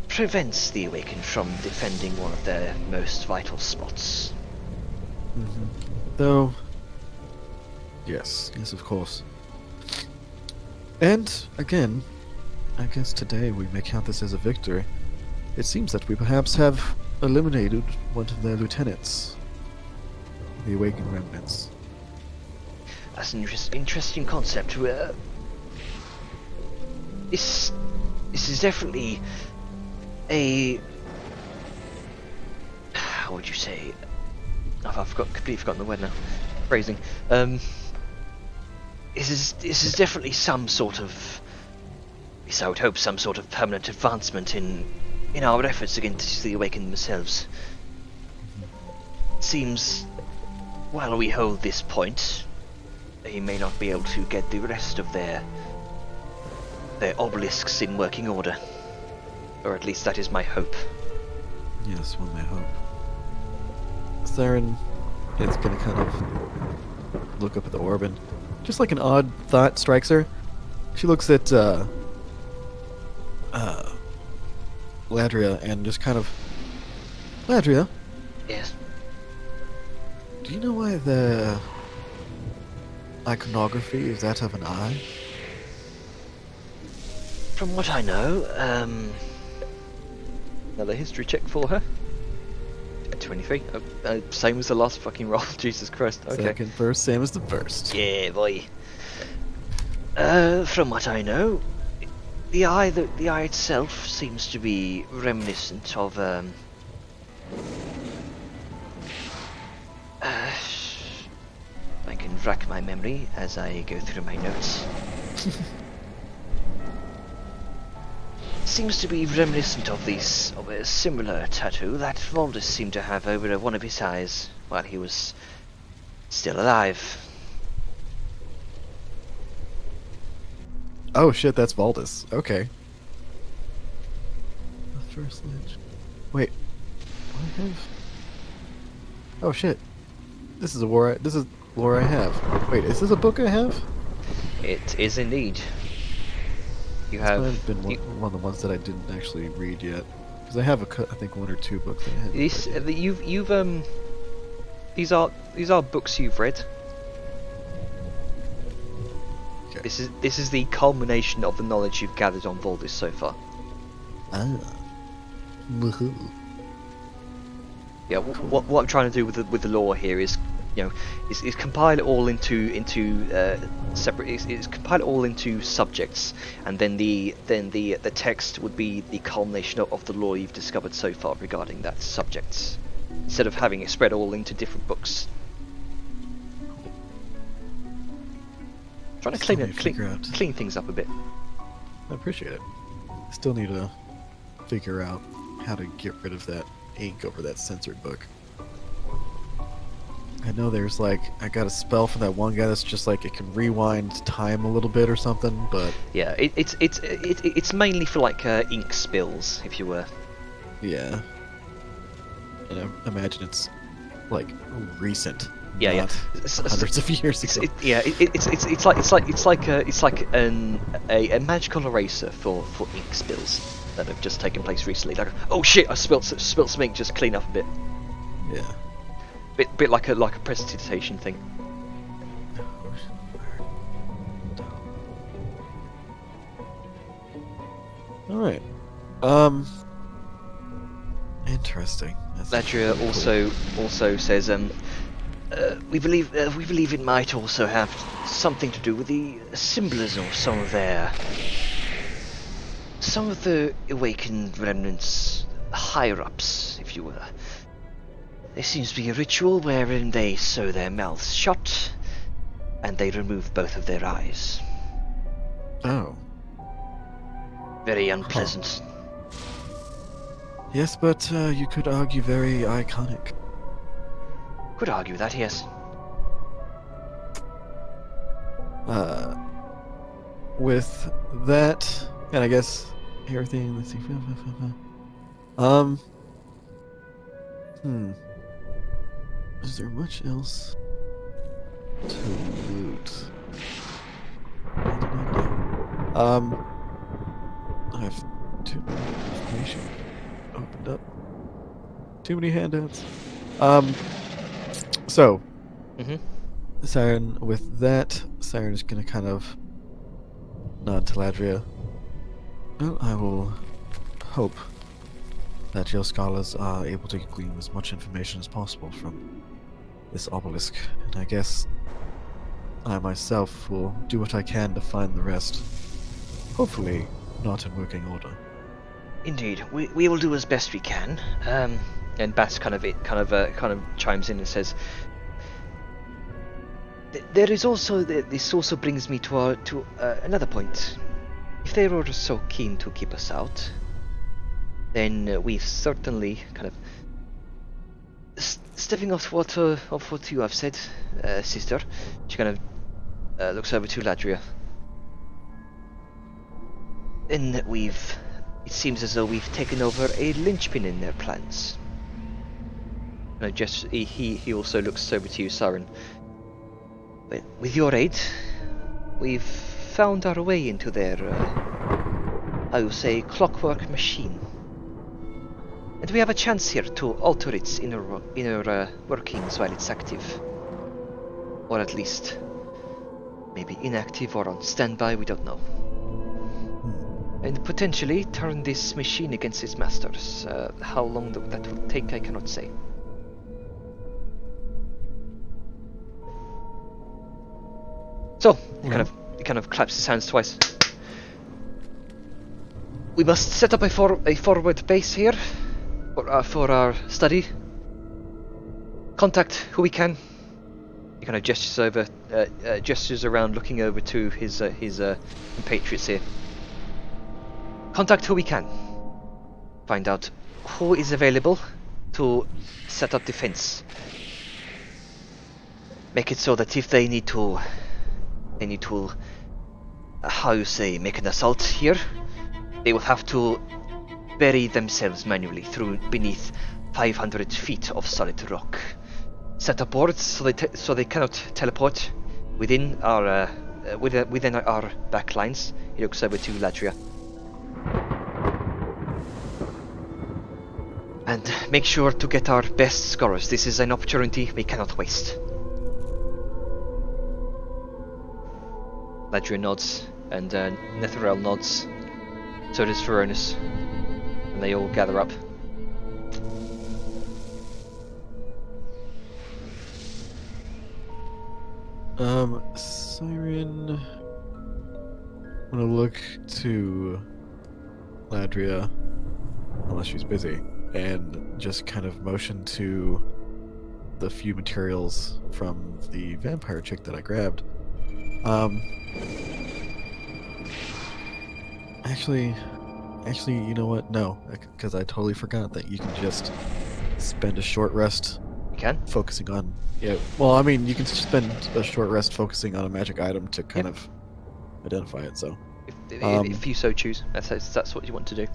prevents the Awakened from defending one of their most vital spots. Mm-hmm. Though, yes, of course. And again, I guess today we may count this as a victory. It seems that we perhaps have eliminated one of their lieutenants, the Awakened Remnants. That's an interesting concept. This is definitely a, how would you say? I've completely forgotten the word now. Phrasing. This is definitely some sort of, at least I would hope, some sort of permanent advancement in our efforts against the Awakened themselves. It seems, while we hold this point, they may not be able to get the rest of their obelisks in working order. Or at least that is my hope. Yes, one may hope. Siren is gonna kind of look up at the orb, and just like an odd thought strikes her, she looks at Ladria and just kind of, Ladria, Yes. do you know why the iconography is that of an eye? From what I know, another history check for her. 23. Same as the last fucking roll. Jesus Christ. Okay. Second verse, same as the first. Yeah, boy. From what I know, the eye itself seems to be reminiscent of I can rack my memory as I go through my notes. Seems to be reminiscent of a similar tattoo that Valdis seemed to have over one of his eyes while he was still alive. Oh shit, that's Valdis. Okay. The first ledge. Wait. What I have? Oh shit. This is lore I have. Wait, is this a book I have? It is indeed. You This have. might have been one of the ones that I didn't actually read yet, because I have I think one or two books that I haven't This read yet. you've these are books you've read. Okay. This is the culmination of the knowledge you've gathered on Valdis so far. Ah. Woohoo. Yeah, what I'm trying to do with the lore here is, is compile it all into separate. Is compile it all into subjects, and then the text would be the culmination of the lore you've discovered so far regarding that subject, instead of having it spread all into different books. Trying to clean things up a bit. I appreciate it. I still need to figure out how to get rid of that ink over that censored book. I know there's I got a spell from that one guy that's just it can rewind time a little bit or something, but Yeah, it's mainly for ink spills, if you were. yeah. And I imagine it's recent. Yeah, not hundreds of years ago. It's like a magical eraser for ink spills that have just taken place recently. Like, oh shit, I spilt some ink, just clean up a bit. Yeah. Bit like a precipitation thing. All right. Interesting. Ladria also says, we believe it might also have something to do with the symbolism of some of the awakened remnants, higher ups, if you will. There seems to be a ritual wherein they sew their mouths shut, and they remove both of their eyes. Oh. Very unpleasant. Huh. Yes, but you could argue very iconic. Could argue that, yes. With that, and I guess everything. Let's see. Is there much else to loot? I have too much information opened up. Too many handouts. So. Siren, with that, Siren is gonna kind of nod to Ladria. Well, I will hope that your scholars are able to glean as much information as possible from this obelisk, and I guess I myself will do what I can to find the rest. Hopefully, not in working order. Indeed, we will do as best we can. And Bass kind of chimes in and says, "There is also this also brings me to another point. If they were so keen to keep us out, then we've certainly kind of stepping off what you have said, sister." She kind of looks over to Ladria. Then it seems as though we've taken over a linchpin in their plans. And he also looks over to you, Siren. With your aid, we've found our way into their, I will say, clockwork machine. And we have a chance here to alter its inner workings while it's active. Or at least, maybe inactive or on standby, we don't know. And potentially turn this machine against its masters. How long that will take, I cannot say. So, he kind of claps his hands twice. We must set up a forward base here for our study. Contact who we can. He kind of gestures around, looking over to his compatriots here. Contact who we can. Find out who is available to set up defense. Make it so that if they need to, how you say, make an assault here, they will have to bury themselves manually beneath 500 feet of solid rock. Set up boards so they cannot teleport within our back lines. He looks over to Ladria. And make sure to get our best scorers. This is an opportunity we cannot waste. Ladria nods, and Netherel nods. So does Veronis. And they all gather up. Siren... I'm gonna look to Ladria, unless she's busy, and just kind of motion to the few materials from the vampire chick that I grabbed. Actually, you know what? No, because I totally forgot that you can just spend a short rest. You can? Focusing on... Yeah, well, I mean, you can spend a short rest focusing on a magic item to kind of identify it, so... If you so choose, that's what you want to do.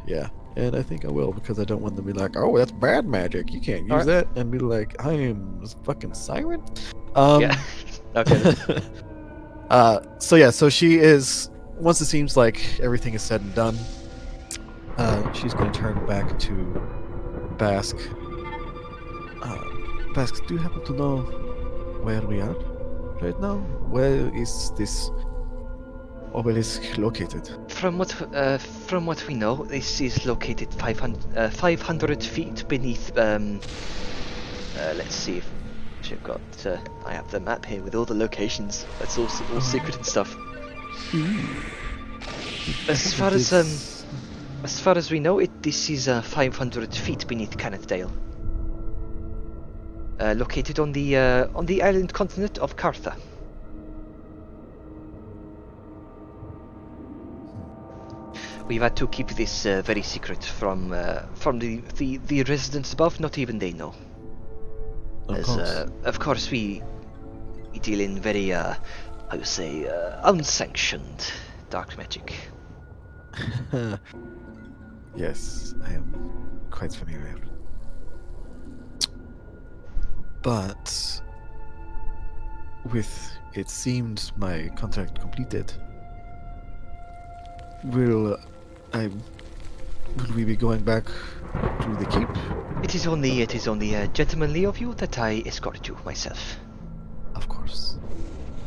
Yeah, and I think I will, because I don't want them to be like, oh, that's bad magic, you can't use that, and be like, I am fucking Siren't? Yeah, okay. So she is... Once it seems like everything is said and done, she's going to turn back to Bask. Bask, do you happen to know where we are right now? Where is this obelisk located? From what we know, this is located 500 feet beneath. Let's see if I've got. I have the map here with all the locations. That's all secret and stuff. As far as we know, this is 500 feet beneath Cannondale. Located on the island continent of Cartha. We've had to keep this very secret from the residents above. Not even they know. Of course, we deal in very I would say unsanctioned dark magic. Yes, I am quite familiar. But with it seemed my contract completed, will we be going back to the keep? It is only gentlemanly of you that I escort you myself. Of course.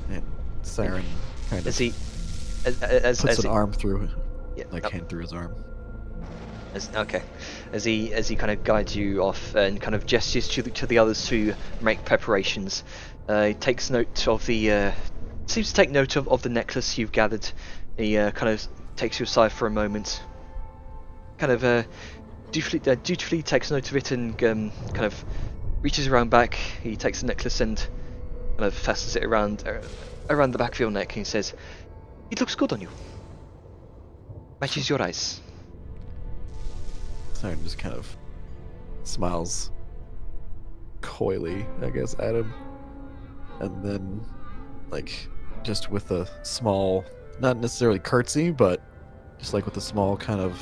And Siren kind of puts an arm through, hand through his arm. As he kind of guides you off and kind of gestures to the others to make preparations. He takes note of the seems to take note of the necklace you've gathered. He kind of takes you aside for a moment. Kind of dutifully takes note of it and kind of reaches around back. He takes the necklace and kind of fastens it around the back of your neck. And he says, "It looks good on you. Matches your eyes." Siren just kind of smiles coyly, I guess, at him. And then, just with a small, not necessarily curtsy, but just with a small kind of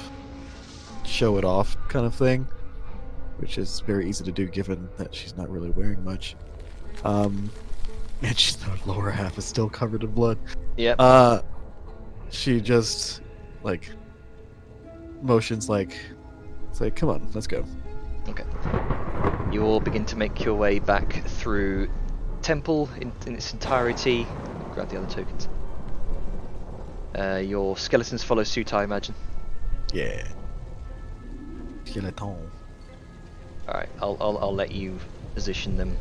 show it off kind of thing, which is very easy to do given that she's not really wearing much. And the lower half is still covered in blood. Yeah. She just, motions it's like, come on, let's go. Okay. You all begin to make your way back through temple in its entirety. Grab the other tokens. Your skeletons follow suit, I imagine. Yeah. Skeleton. Alright, I'll let you position them.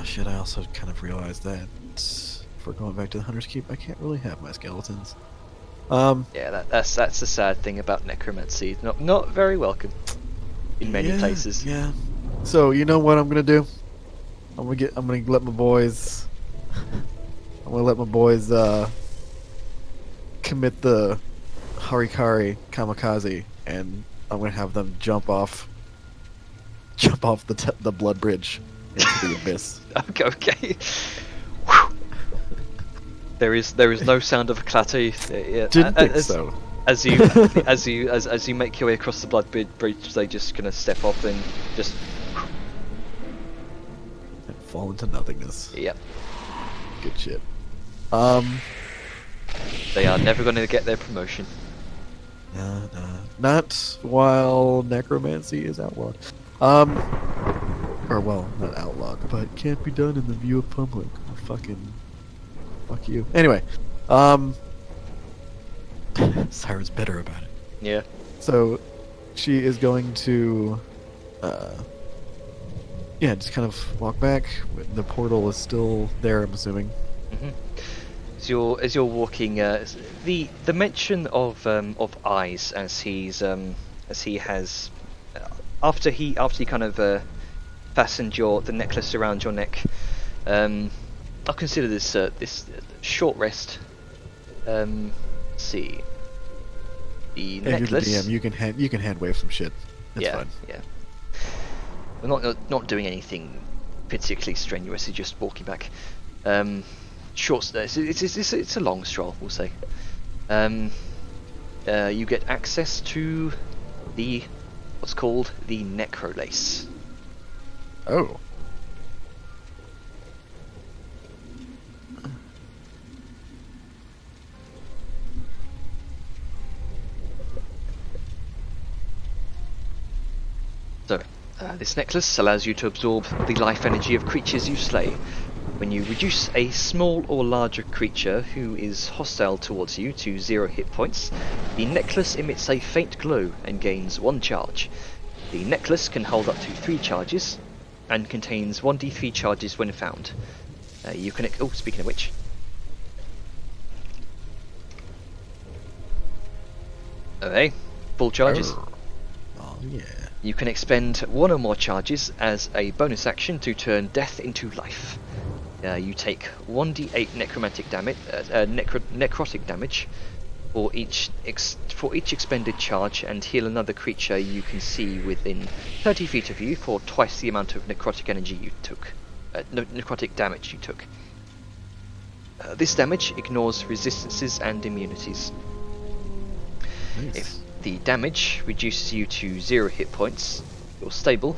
Shit, I also kind of realized that if we're going back to the Hunter's Keep, I can't really have my skeletons. Yeah, that's the sad thing about necromancy. Not very welcome in many places. Yeah. So you know what I'm gonna do? I'm gonna let my boys. I'm gonna let my boys commit the Harikari Kamikaze, and I'm gonna have them jump off the blood bridge into the abyss. Okay. There is no sound of a clatter. Didn't think so. As you make your way across the blood bridge, they just gonna step off and just and fall into nothingness. Yep. Good shit. They are never gonna get their promotion. Nah. Not while necromancy is outlawed. Or well, not outlawed, but can't be done in the view of public. Fuck you. Anyway, Siren's bitter about it. Yeah. So, she is going to, just kind of walk back. The portal is still there, I'm assuming. Mm-hmm. As you're walking, the mention of eyes as he has after he kind of fastened the necklace around your neck. I'll consider this short rest. Let's see. The necklace. You're the DM. You can hand wave some shit. That's fine. Yeah. We're not doing anything particularly strenuous. You're just walking back. Short. It's a long stroll, we'll say. You get access to what's called the necrolace. Oh. So, this necklace allows you to absorb the life energy of creatures you slay, When you reduce a small or larger creature who is hostile towards you to 0 hit points, the necklace emits a faint glow and gains 1 charge. The necklace can hold up to 3 charges and contains 1d3 charges when found. You can... Oh, speaking of which... Okay, full charges. Oh yeah. You can expend 1 or more charges as a bonus action to turn death into life. You take 1d8 necromantic damage, necrotic damage for each expended charge, and heal another creature you can see within 30 feet of you for twice the amount of necrotic energy you took. Necrotic damage you took. This damage ignores resistances and immunities. Nice. If the damage reduces you to 0 hit points, you're stable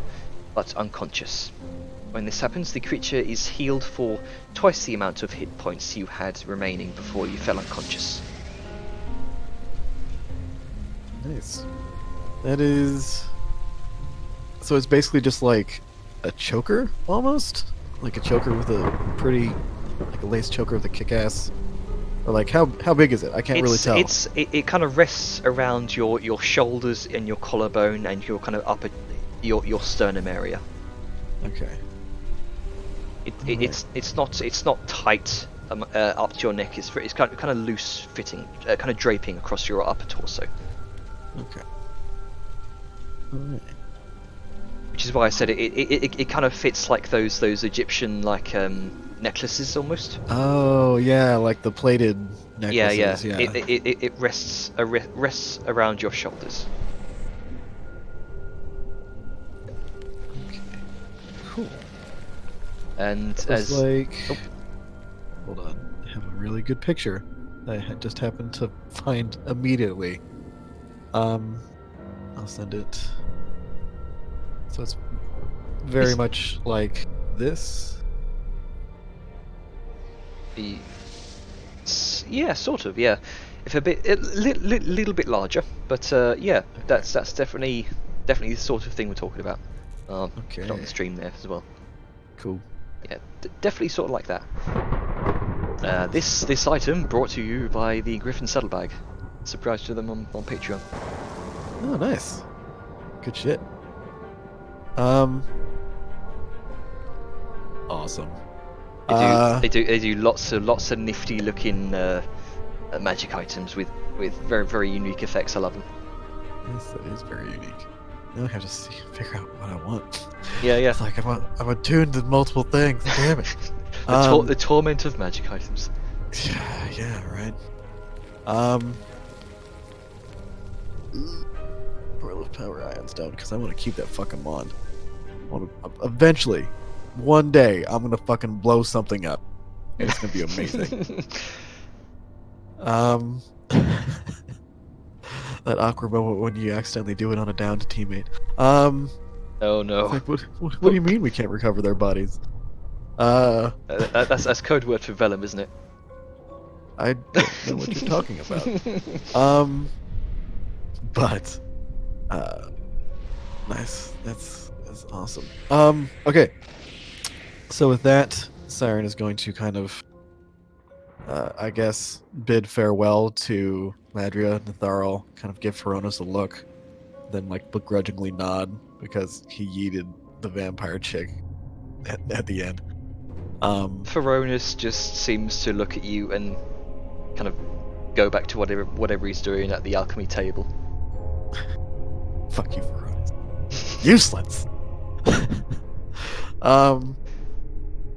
but unconscious. When this happens, the creature is healed for twice the amount of hit points you had remaining before you fell unconscious. Nice. That is... So it's basically just like a choker, almost? Like a choker with a pretty... Like a lace choker with a kick-ass... Or like, how big is it? I can't really tell. It kind of rests around your shoulders and your collarbone and your kind of upper... your sternum area. Okay. It's not tight up to your neck. It's kind of loose fitting, kind of draping across your upper torso. Okay. Alright. Which is why I said it kind of fits like those Egyptian like necklaces almost. Oh yeah, like the plated necklaces. Yeah. It rests around your shoulders. Okay. Cool. And It's as like, hold on, I have a really good picture that I just happened to find immediately. I'll send it. So it's very much like this. Yeah, sort of. Yeah, if a little bit larger, but yeah, that's definitely the sort of thing we're talking about. Okay. Put it on the stream there as well. Cool. Yeah, definitely sort of like that. This item brought to you by the Griffin Saddlebag. Surprise to them on Patreon. Oh, nice. Good shit. Awesome. They do lots of nifty looking magic items with very, very unique effects. I love them. Yes, that is very unique. Now I have to figure out what I want. Yeah. It's like I'm attuned to multiple things. Damn it. The torment of magic items. Yeah, right. Pour those power ions down because I want to keep that fucking wand. Eventually, one day, I'm gonna fucking blow something up, and it's gonna be amazing. That awkward moment when you accidentally do it on a downed teammate. Oh no. Like, what do you mean we can't recover their bodies? That's code word for vellum, isn't it? I don't know what you're talking about. But nice. That's awesome. Okay. So with that, Siren is going to kind of I guess bid farewell to Ladria, Natharl, kind of give Feronis a look, then like begrudgingly nod because he yeeted the vampire chick at the end. Feronis just seems to look at you and kind of go back to whatever he's doing at the alchemy table. Fuck you, Feronis. Useless.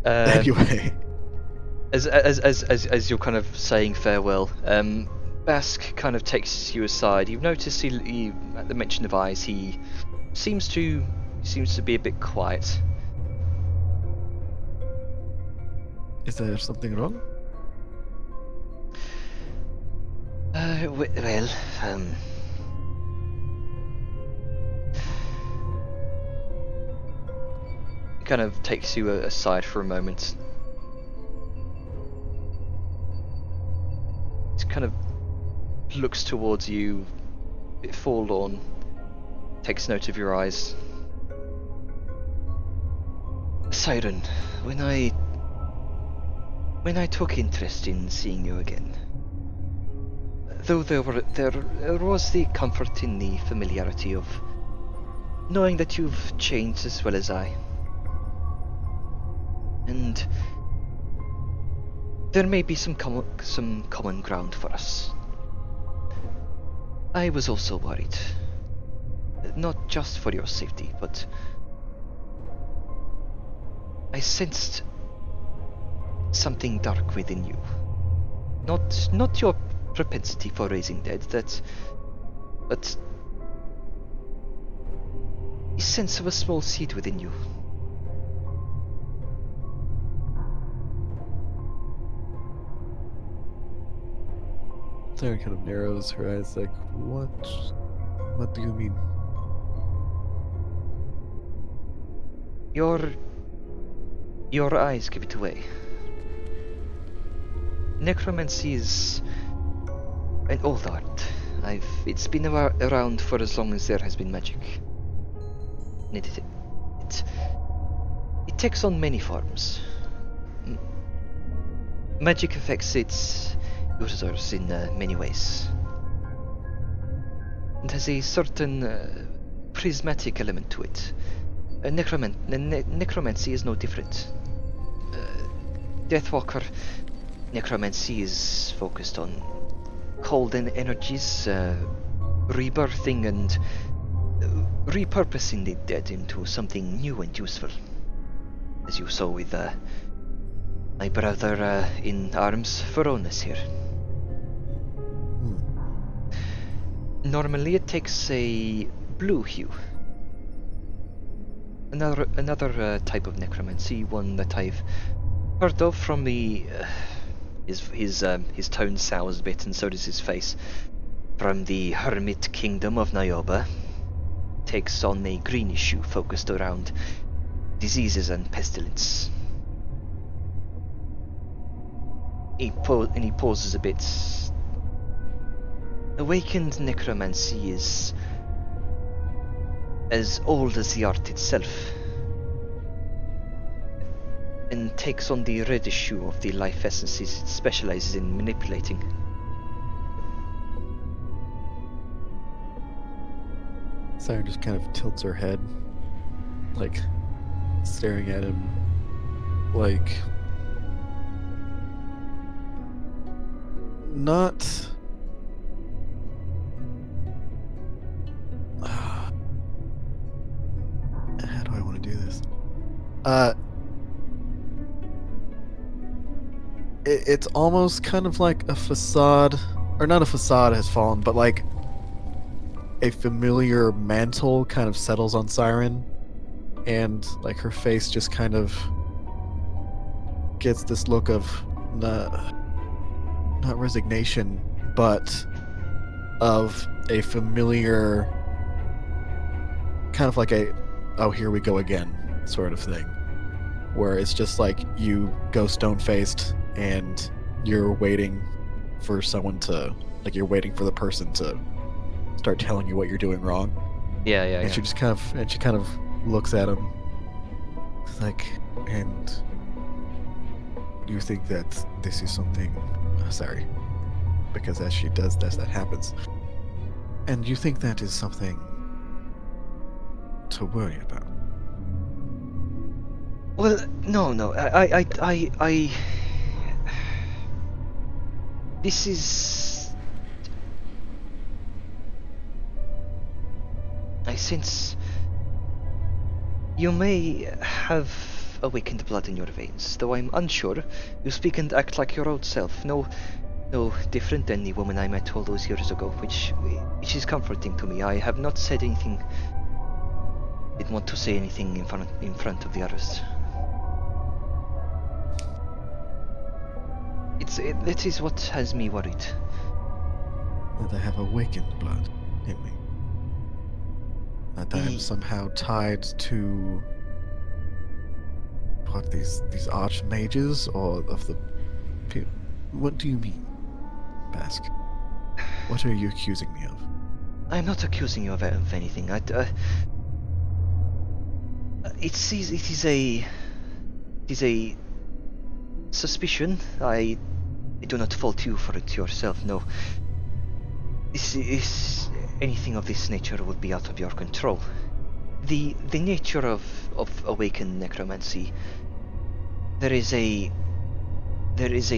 Anyway. As you're kind of saying farewell, Bask kind of takes you aside. You've noticed he at the mention of eyes, he seems to be a bit quiet. Is there something wrong? Well, he kind of takes you aside for a moment. He kind of looks towards you, a bit forlorn, takes note of your eyes. Siren, when I when I took interest in seeing you again, though there was the comfort in the familiarity of knowing that you've changed as well as I. And there may be some common ground for us. I was also worried. Not just for your safety, but I sensed something dark within you. Not your propensity for raising dead, but a sense of a small seed within you. Siren kind of narrows her eyes, like, what do you mean? Your eyes give it away. Necromancy is an old art. It's been around for as long as there has been magic. It takes on many forms. Magic affects its users in many ways. It has a certain prismatic element to it. Necromancy is no different. Deathwalker necromancy is focused on cold energies, rebirthing and repurposing the dead into something new and useful. As you saw with my brother in arms, Veronis here. Normally it takes a blue hue. Another type of necromancy, one that I've heard of from the his tone sours a bit, and so does his face. From the Hermit Kingdom of Niobe, takes on a greenish hue focused around diseases and pestilence. He pauses a bit. Awakened necromancy is as old as the art itself, and takes on the reddish hue of the life essences it specializes in manipulating. Siren just kind of tilts her head, like staring at him, like not. How do I want to do this? It's almost kind of like a facade, or not a facade has fallen, but like a familiar mantle kind of settles on Siren, and like her face just kind of gets this look of not resignation, but of a familiar kind of like a oh here we go again sort of thing, where it's just like you go stone-faced and you're waiting for someone to, like, you're waiting for the person to start telling you what you're doing wrong. Yeah. And she just kind of looks at him like, and do you think that this is something, sorry, because as she does this, that happens, and you think that is something to worry about? Well, no. I this is. I sense you may have awakened blood in your veins, though I'm unsure. You speak and act like your old self. No different than the woman I met all those years ago, which is comforting to me. I have not said anything. Didn't want to say anything in front of the others. It is what has me worried. That I have awakened blood in me. That I am somehow tied to what, these archmages, or of the people. What do you mean, Bask? What are you accusing me of? I'm not accusing you of anything. It is a suspicion. I do not fault you for it yourself, no. This is... anything of this nature would be out of your control. The nature of awakened necromancy, there is a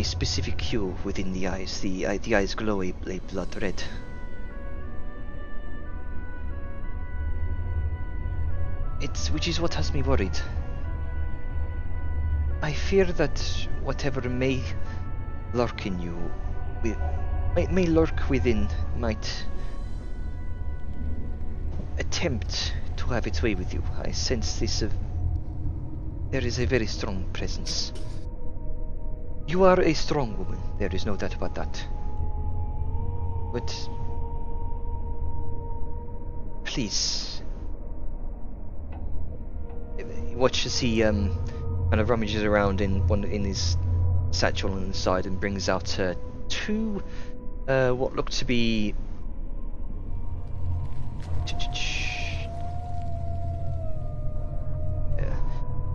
specific hue within the eyes. The eyes glow a blood red. Which is what has me worried. I fear that whatever may lurk in you, may lurk within, might attempt to have its way with you. I sense this. There is a very strong presence. You are a strong woman, there is no doubt about that. But please, watch as he kind of rummages around in his satchel on the side and brings out two what look to be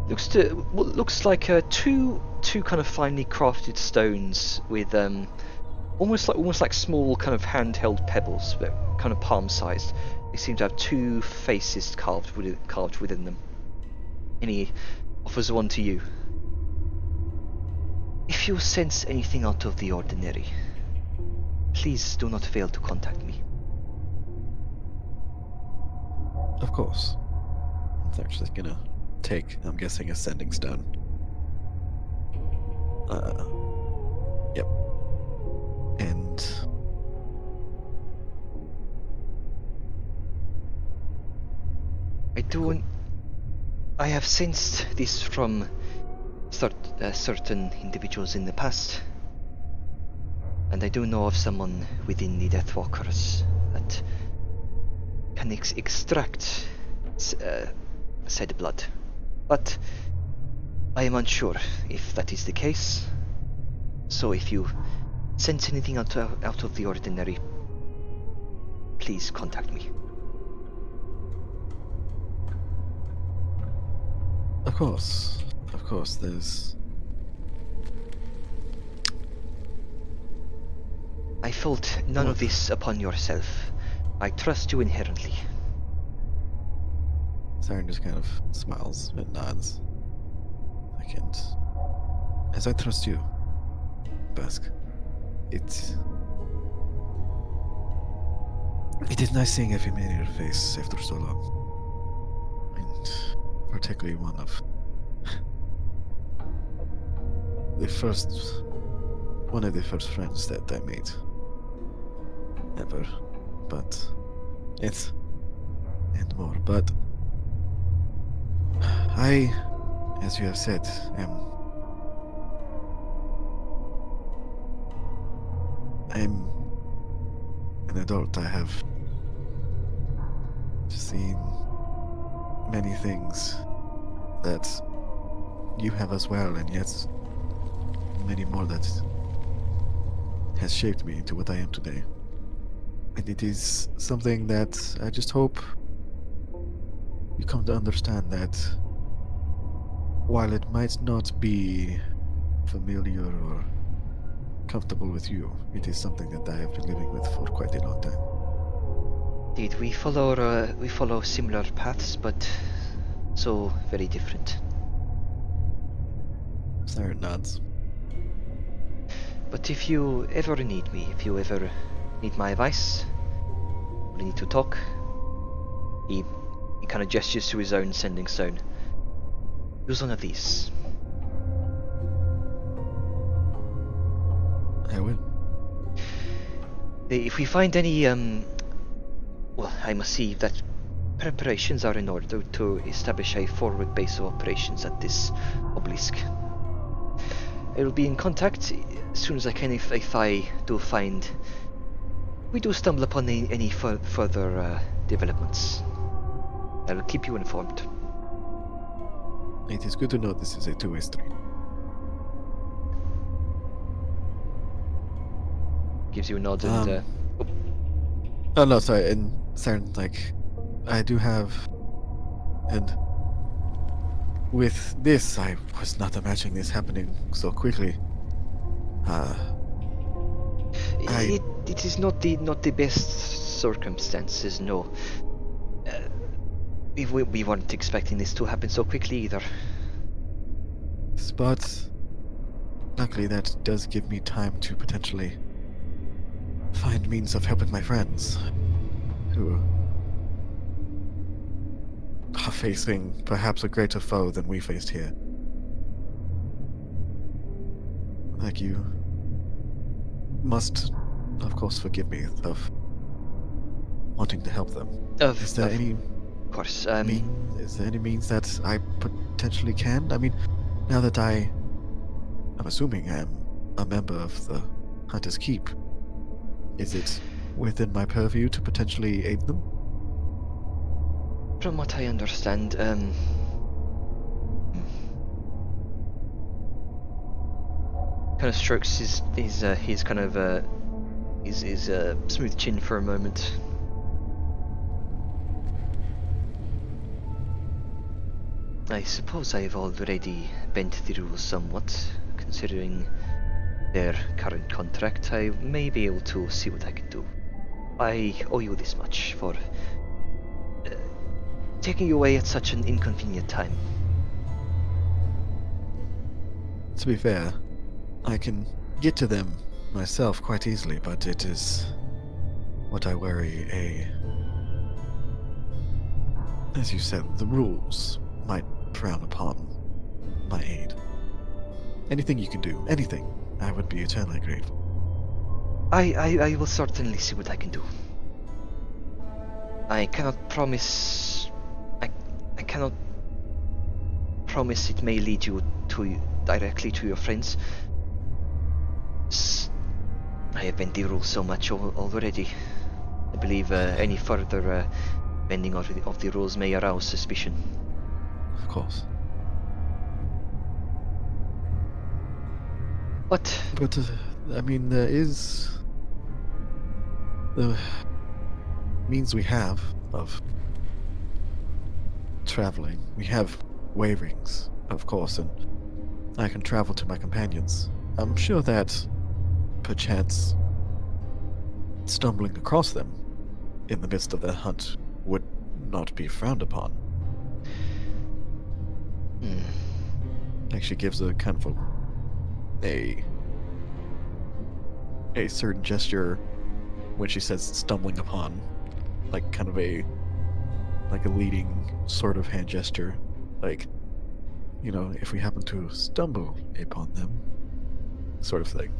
looks like two kind of finely crafted stones with almost like small kind of handheld pebbles, but kind of palm-sized. They seem to have two faces carved within them. And he offers one to you. If you sense anything out of the ordinary, please do not fail to contact me. Of course. It's actually gonna take, I'm guessing, a sending stone. Yep. And I have sensed this from certain individuals in the past, and I do know of someone within the Deathwalkers that can extract said blood, but I am unsure if that is the case. So if you sense anything out of the ordinary, please contact me. Of course, there's... I fault none of this upon yourself. I trust you inherently. Siren just kind of smiles and nods. And as I trust you, Bask, it is nice seeing a familiar face after so long. And particularly one of the first friends that I made ever. But it's and more. But I, as you have said, I'm an adult. I have seen many things that you have as well, and yet many more that has shaped me into what I am today. And it is something that I just hope you come to understand, that while it might not be familiar or comfortable with you, it is something that I have been living with for quite a long time. Indeed, we follow similar paths, but so very different. Siren nods. But if you ever need me, if you ever need my advice, or need to talk, he kind of gestures to his own sending stone. Use one of these. I will. If we find any, well, I must see that preparations are in order to establish a forward base of operations at this obelisk. I will be in contact as soon as I can if I do find... we do stumble upon any further developments. I will keep you informed. It is good to know this is a two-way street. Gives you a nod and... Oh no, sorry, and Siren, like, I do have... and with this, I was not imagining this happening so quickly. It is not the best circumstances, no. We weren't expecting this to happen so quickly either. But luckily that does give me time to potentially find means of helping my friends who are facing perhaps a greater foe than we faced here. Like, you must, of course, forgive me of wanting to help them. Is there any course. Is there any means that I potentially can? I mean, now that I'm assuming I'm a member of the Hunter's Keep, is it within my purview to potentially aid them? From what I understand, kind of strokes his kind of his smooth chin for a moment. I suppose I've already bent the rules somewhat, considering their current contract. I may be able to see what I can do. I owe you this much for taking you away at such an inconvenient time. To be fair, I can get to them myself quite easily, but it is what I worry as you said, the rules might frown upon my aid. Anything you can do, anything, I would be eternally grateful. I will certainly see what I can do. I cannot promise. I cannot promise it may lead you directly to your friends. I have bent the rules so much already. I believe any further bending of the rules may arouse suspicion. Of course. But I mean, there is the means we have of traveling. We have waverings, of course, and I can travel to my companions. I'm sure that, perchance, stumbling across them in the midst of their hunt would not be frowned upon. Actually gives a kind of a certain gesture when she says stumbling upon, like kind of a leading sort of hand gesture, like, you know, if we happen to stumble upon them, sort of thing.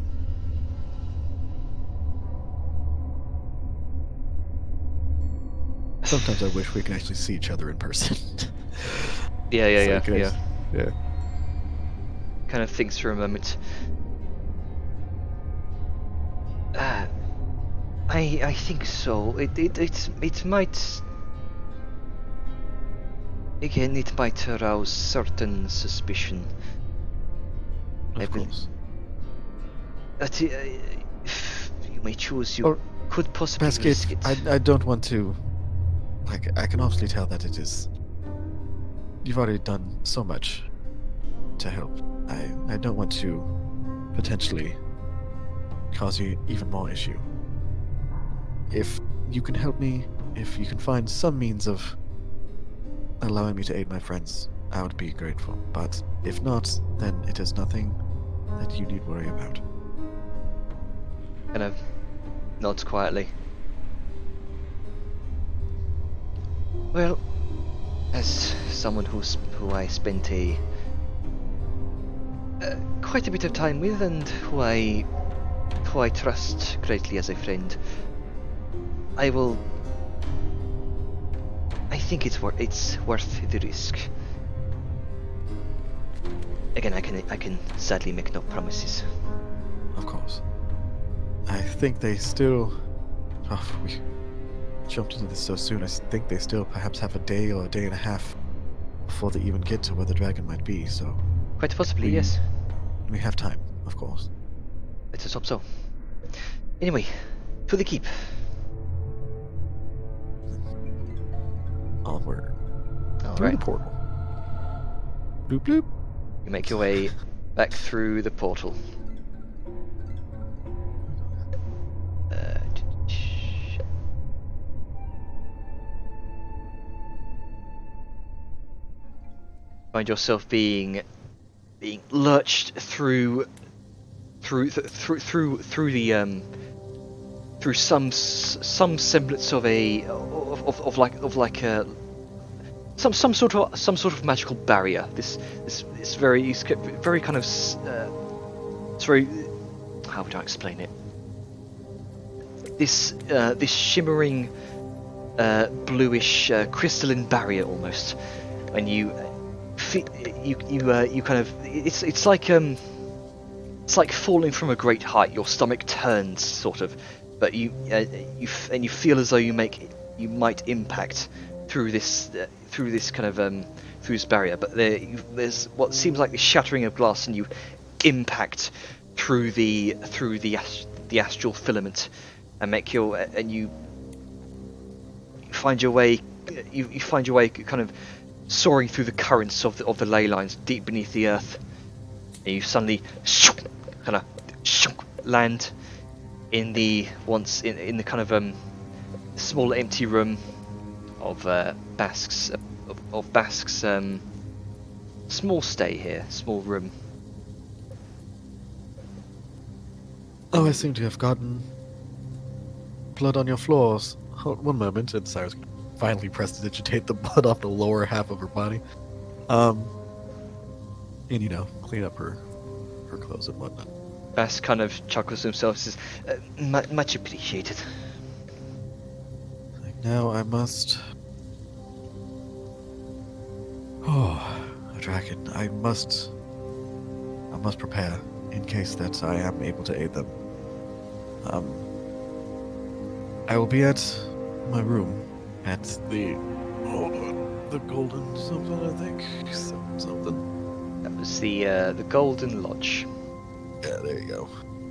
Sometimes I wish we could actually see each other in person. Yeah. Kind of thinks for a moment. I think so. It might. Again, it might arouse certain suspicion. Of course. But if you may choose, you could possibly risk it. I don't want to. Like, I can obviously tell that it is. You've already done so much to help. I don't want to potentially cause you even more issue. If you can help me, if you can find some means of allowing me to aid my friends, I would be grateful. But if not, then it is nothing that you need worry about. Kind of nods quietly. Well, as someone who I spent quite a bit of time with, and who I trust greatly as a friend, I think it's worth the risk. Again, I can sadly make no promises. Of course. I think they still. Oh, we jumped into this so soon. I think they still perhaps have a day or a day and a half before they even get to where the dragon might be. So quite possibly, yes. We have time, of course. Let us hope so. Anyway, to the keep. Onward. All Through right. the portal. Bloop bloop. You make your way back through the portal. Find yourself being lurched through some semblance of some sort of magical barrier. This very kind of it's very, how would I explain it? This shimmering bluish crystalline barrier almost, and you kind of it's like falling from a great height. Your stomach turns sort of, but you feel as though you might impact through this kind of through this barrier. But there's what seems like the shattering of glass, and you impact through the astral filament, and you find your way kind of soaring through the currents of the ley lines deep beneath the earth, and you suddenly kind of land in the kind of small empty room of Basque's small stay here, small room. Oh, I seem to have gotten blood on your floors. Hold one moment, and Cyrus finally prestidigitate the blood off the lower half of her body. And clean up her clothes and whatnot. Basque kind of chuckles to himself and says, much appreciated. Now I must... Oh, a dragon. I must prepare in case that I am able to aid them. I will be at my room at the... Hold on. The Golden something, I think. Something. That was the Golden Lodge. Yeah, there you go.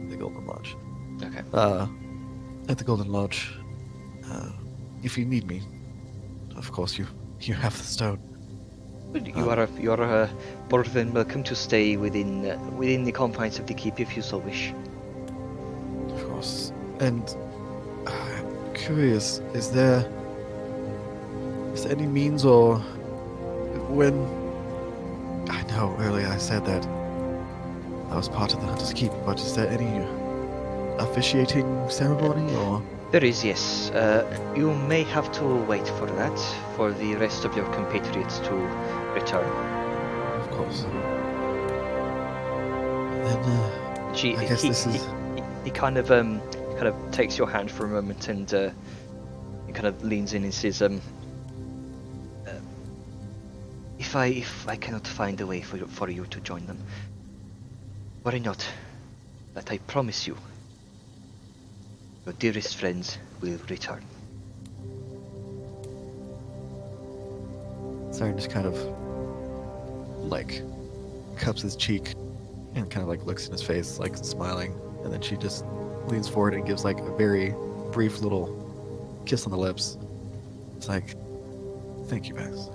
The Golden Lodge. Okay. At the Golden Lodge. If you need me, of course you have the stone. You are more than welcome to stay within the confines of the keep if you so wish. Of course. And I'm curious, is there any means, or when... I know earlier I said that I was part of the Hunter's Keep, but is there any officiating ceremony, or...? There is, yes. You may have to wait for that, for the rest of your compatriots to return. Of course. Then, I guess this is... He kind of takes your hand for a moment, and he kind of leans in and says, if I cannot find a way for you to join them, worry not, that I promise you, your dearest friends will return. Siren just kind of, cups his cheek and kind of, looks in his face, smiling. And then she just leans forward and gives, a very brief little kiss on the lips. It's like, thank you, Max.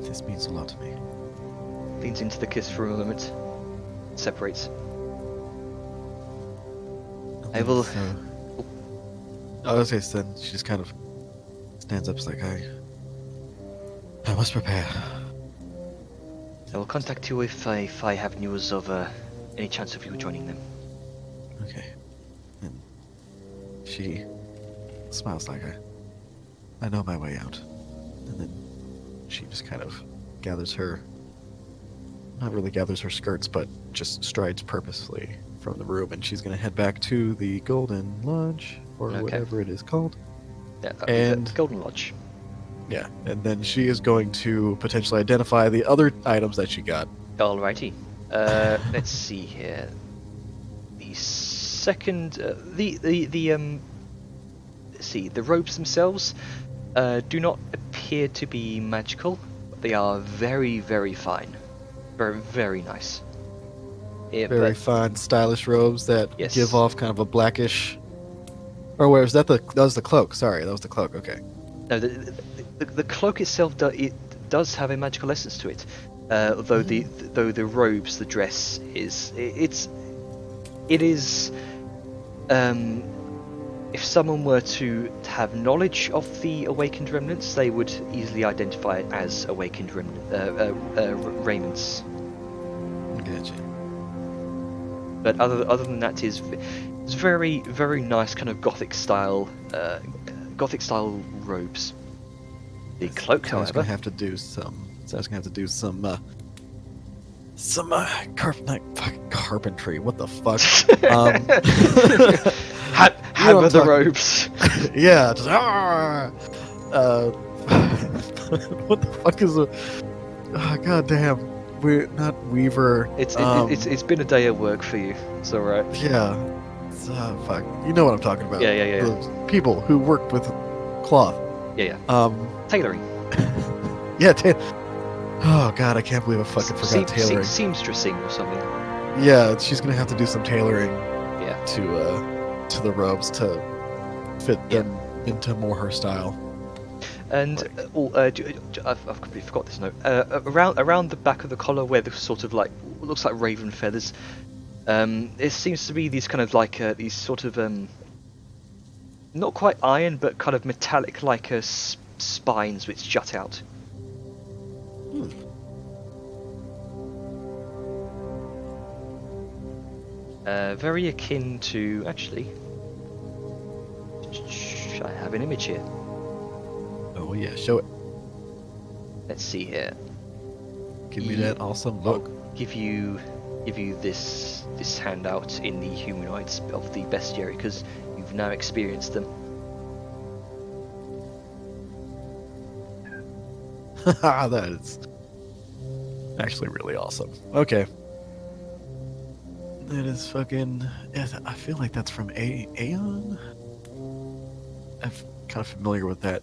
This means a lot to me. Leans into the kiss for a moment. Separates. I will... then she just kind of stands up, I must prepare. I will contact you if I have news of any chance of you joining them. Okay. And she smiles I know my way out. And then she just kind of not really gathers her skirts, but just strides purposefully from the room, and she's going to head back to the Golden Lodge, or whatever it is called. Yeah, and the Golden Lodge. Yeah, and then she is going to potentially identify the other items that she got. Alrighty. Let's see here. The second, let's see, the robes themselves do not appear to be magical, but they are very, very fine. Very, very nice. Very fine, stylish robes that yes. give off kind of a blackish... Or where is that? That was the cloak. Sorry, that was the cloak. Okay. No, the cloak itself does have a magical essence to it. Although the robes, the dress it is. If someone were to have knowledge of the awakened remnants, they would easily identify it as awakened raiments. Gotcha. But other than that, it's very very nice kind of gothic style robes. The cloak, So I was however, gonna have to do some. So I was gonna have to do some carpentry. What the fuck? hammer the robes. Yeah. Just, what the fuck is a? Oh, God damn. We're not Weaver. It's been a day at work for you. It's all right. Yeah. It's, fuck. You know what I'm talking about. Yeah. Those people who worked with cloth. Yeah. Tailoring. Yeah. Oh God, I can't believe I fucking forgot tailoring. Seamstressing or something. Yeah, she's gonna have to do some tailoring. Yeah. To the robes to fit them into more her style. And I've completely forgot this note. Around the back of the collar, where the sort of like looks like raven feathers, there seems to be these kind of like these sort of not quite iron, but kind of metallic like spines which jut out. Very akin to, actually, I have an image here. Oh yeah, show it. Let's see here. Give me that awesome look. I'll give you this handout in the humanoids of the bestiary because you've now experienced them. That is actually really awesome. Okay. That is fucking. I feel like that's from Aeon. I'm kind of familiar with that.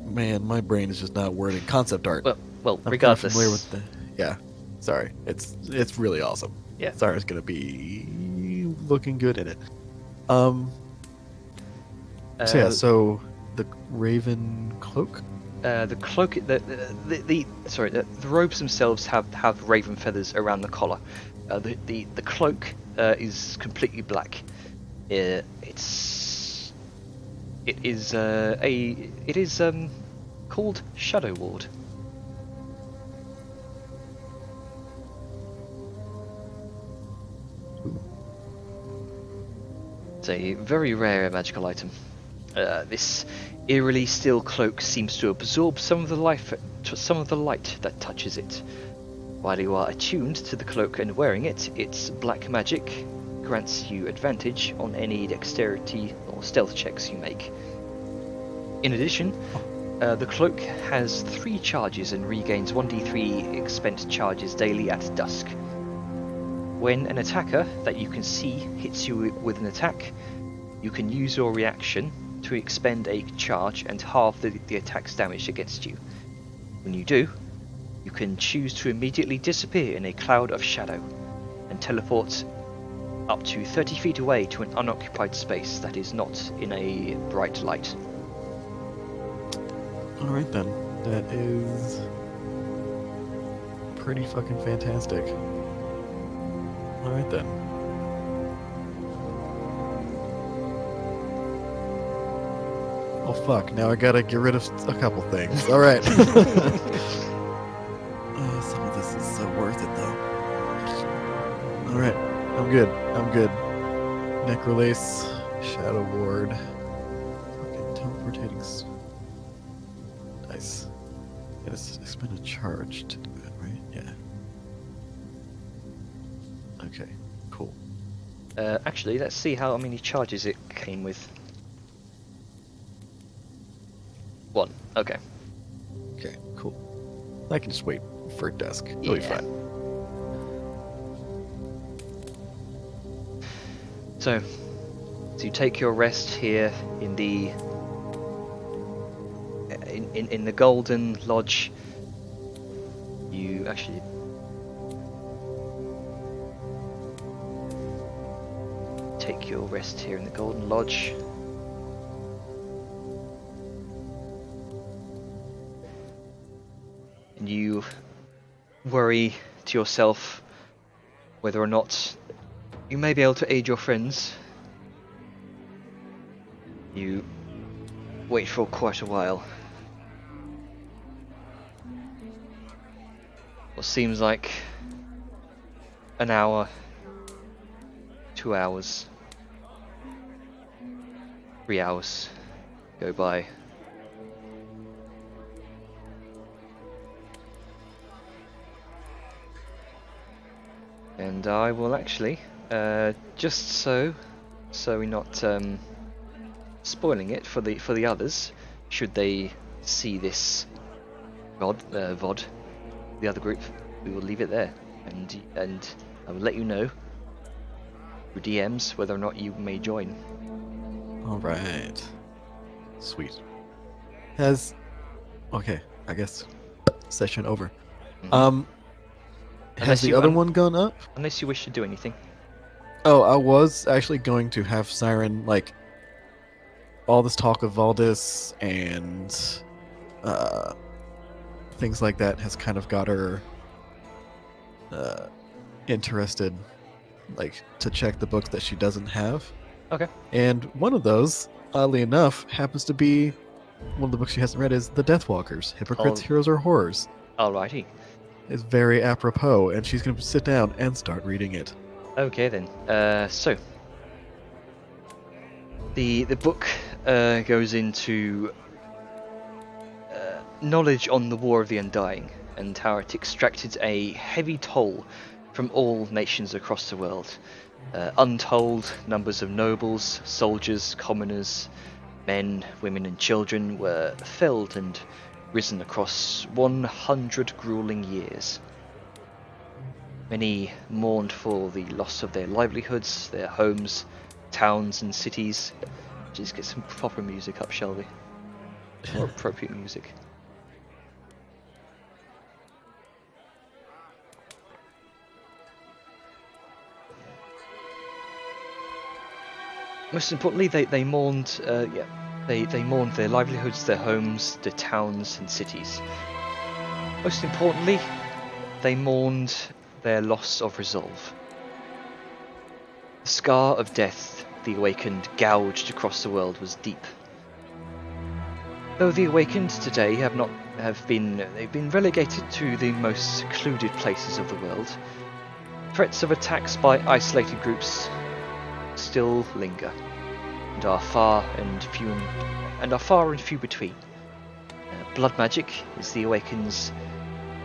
Man, my brain is just not wording concept art. Well, I'm regardless. Kind of familiar with the. Yeah, sorry. It's really awesome. Yeah. Zara's gonna be looking good in it. So the Raven cloak. The cloak, the robes themselves have raven feathers around the collar. The cloak is completely black. It is called Shadow Ward. It's a very rare magical item. This eerily still cloak seems to absorb some of the light that touches it. While you are attuned to the cloak and wearing it, its black magic grants you advantage on any dexterity or stealth checks you make. In addition, the cloak has 3 charges and regains 1d3 expend charges daily at dusk. When an attacker that you can see hits you with an attack, you can use your reaction to expend a charge and halve the attack's damage against you. When you do, you can choose to immediately disappear in a cloud of shadow and teleport up to 30 feet away to an unoccupied space that is not in a bright light. Alright then, that is pretty fucking fantastic. Alright then. Oh fuck, now I gotta get rid of a couple things. Alright. Some of this is so worth it though. Alright, I'm good. Necrolace, Shadow Ward. Fucking teleportating. Nice. Yeah, expend a charge to do it, right? Yeah. Okay, cool. Actually, let's see how many charges it came with. 1. Okay. Okay, cool. I can just wait for a desk. It'll be fine. So you take your rest here in the in the Golden Lodge. You actually take your rest here in the Golden Lodge. worry to yourself whether or not you may be able to aid your friends. You wait for quite a while. What seems like an hour, 2 hours, 3 hours go by. And I will actually, just so we're not spoiling it for the others, should they see this VOD, the other group, we will leave it there, and I will let you know through DMs whether or not you may join. All right. Sweet. Okay, I guess session over. Mm-hmm. Has the other one gone up? Unless you wish to do anything. Oh, I was actually going to have Siren, like, all this talk of Valdis and things like that has kind of got her interested, like, to check the books that she doesn't have. Okay. And one of those, oddly enough, happens to be one of the books she hasn't read is The Deathwalkers, Hypocrites, Heroes, or Horrors. Alrighty. It's very apropos, and she's going to sit down and start reading it. Okay then. So the book goes into knowledge on the War of the Undying and how it extracted a heavy toll from all nations across the world. Untold numbers of nobles, soldiers, commoners, men, women, and children were felled and risen across 100 grueling years. Many mourned for the loss of their livelihoods, their homes, towns, and cities. Just get some proper music up, shall we? More appropriate music. Most importantly, they mourned. They mourned their livelihoods, their homes, their towns, and cities. Most importantly, they mourned their loss of resolve. The scar of death the Awakened gouged across the world was deep. Though the Awakened today they've been relegated to the most secluded places of the world, threats of attacks by isolated groups still linger, and are far and few between. Blood magic is the Awakened's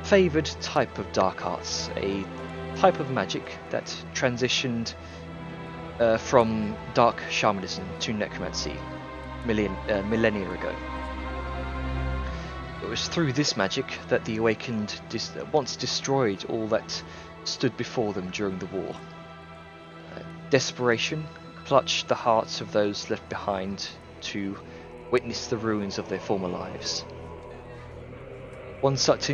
favoured type of dark arts, a type of magic that transitioned from dark shamanism to necromancy millennia ago. It was through this magic that the Awakened once destroyed all that stood before them during the war. Desperation clutched the hearts of those left behind to witness the ruins of their former lives. One such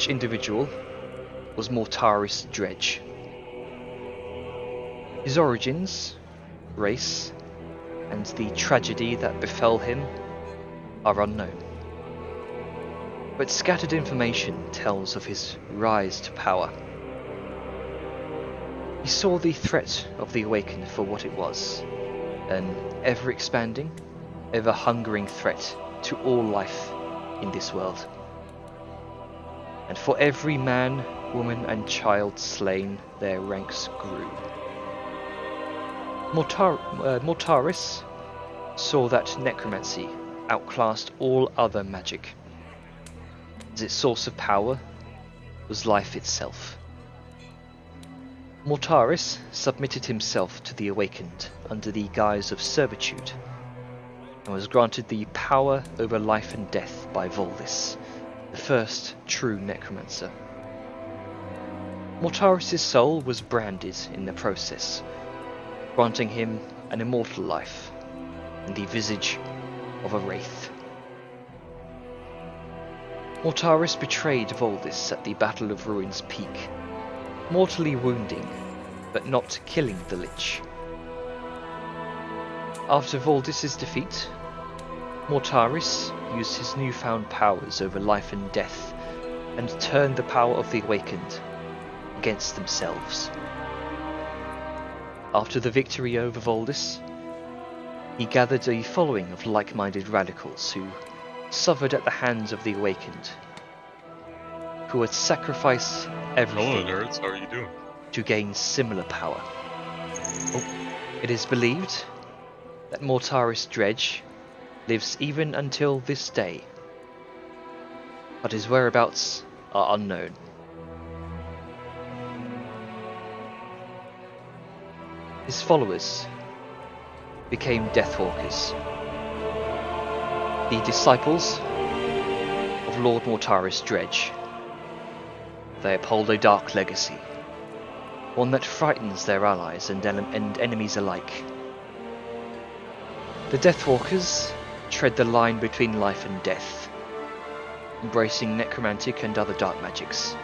individual was Mortaris Dredge. His origins, race, and the tragedy that befell him are unknown. But scattered information tells of his rise to power. He saw the threat of the Awakened for what it was, an ever-expanding, ever-hungering threat to all life in this world. And for every man, woman, and child slain, their ranks grew. Mortaris saw that necromancy outclassed all other magic, as its source of power was life itself. Mortaris submitted himself to the Awakened under the guise of servitude, and was granted the power over life and death by Valdis, the first true necromancer. Mortaris' soul was branded in the process, granting him an immortal life in the visage of a wraith. Mortaris betrayed Valdis at the Battle of Ruin's peak, mortally wounding, but not killing the Lich. After Valdis' defeat, Mortaris used his newfound powers over life and death and turn the power of the awakened against themselves. After the victory over Voldis, he gathered a following of like-minded radicals who suffered at the hands of the awakened, who would sacrifice everything Hello, nerds. How are you doing? to gain similar power. It is believed that Mortaris Dredge lives even until this day, but his whereabouts are unknown. His followers became Deathwalkers, the disciples of Lord Mortaris Dredge. They uphold a dark legacy, one that frightens their allies and enemies alike. The Deathwalkers tread the line between life and death, embracing necromantic and other dark magics,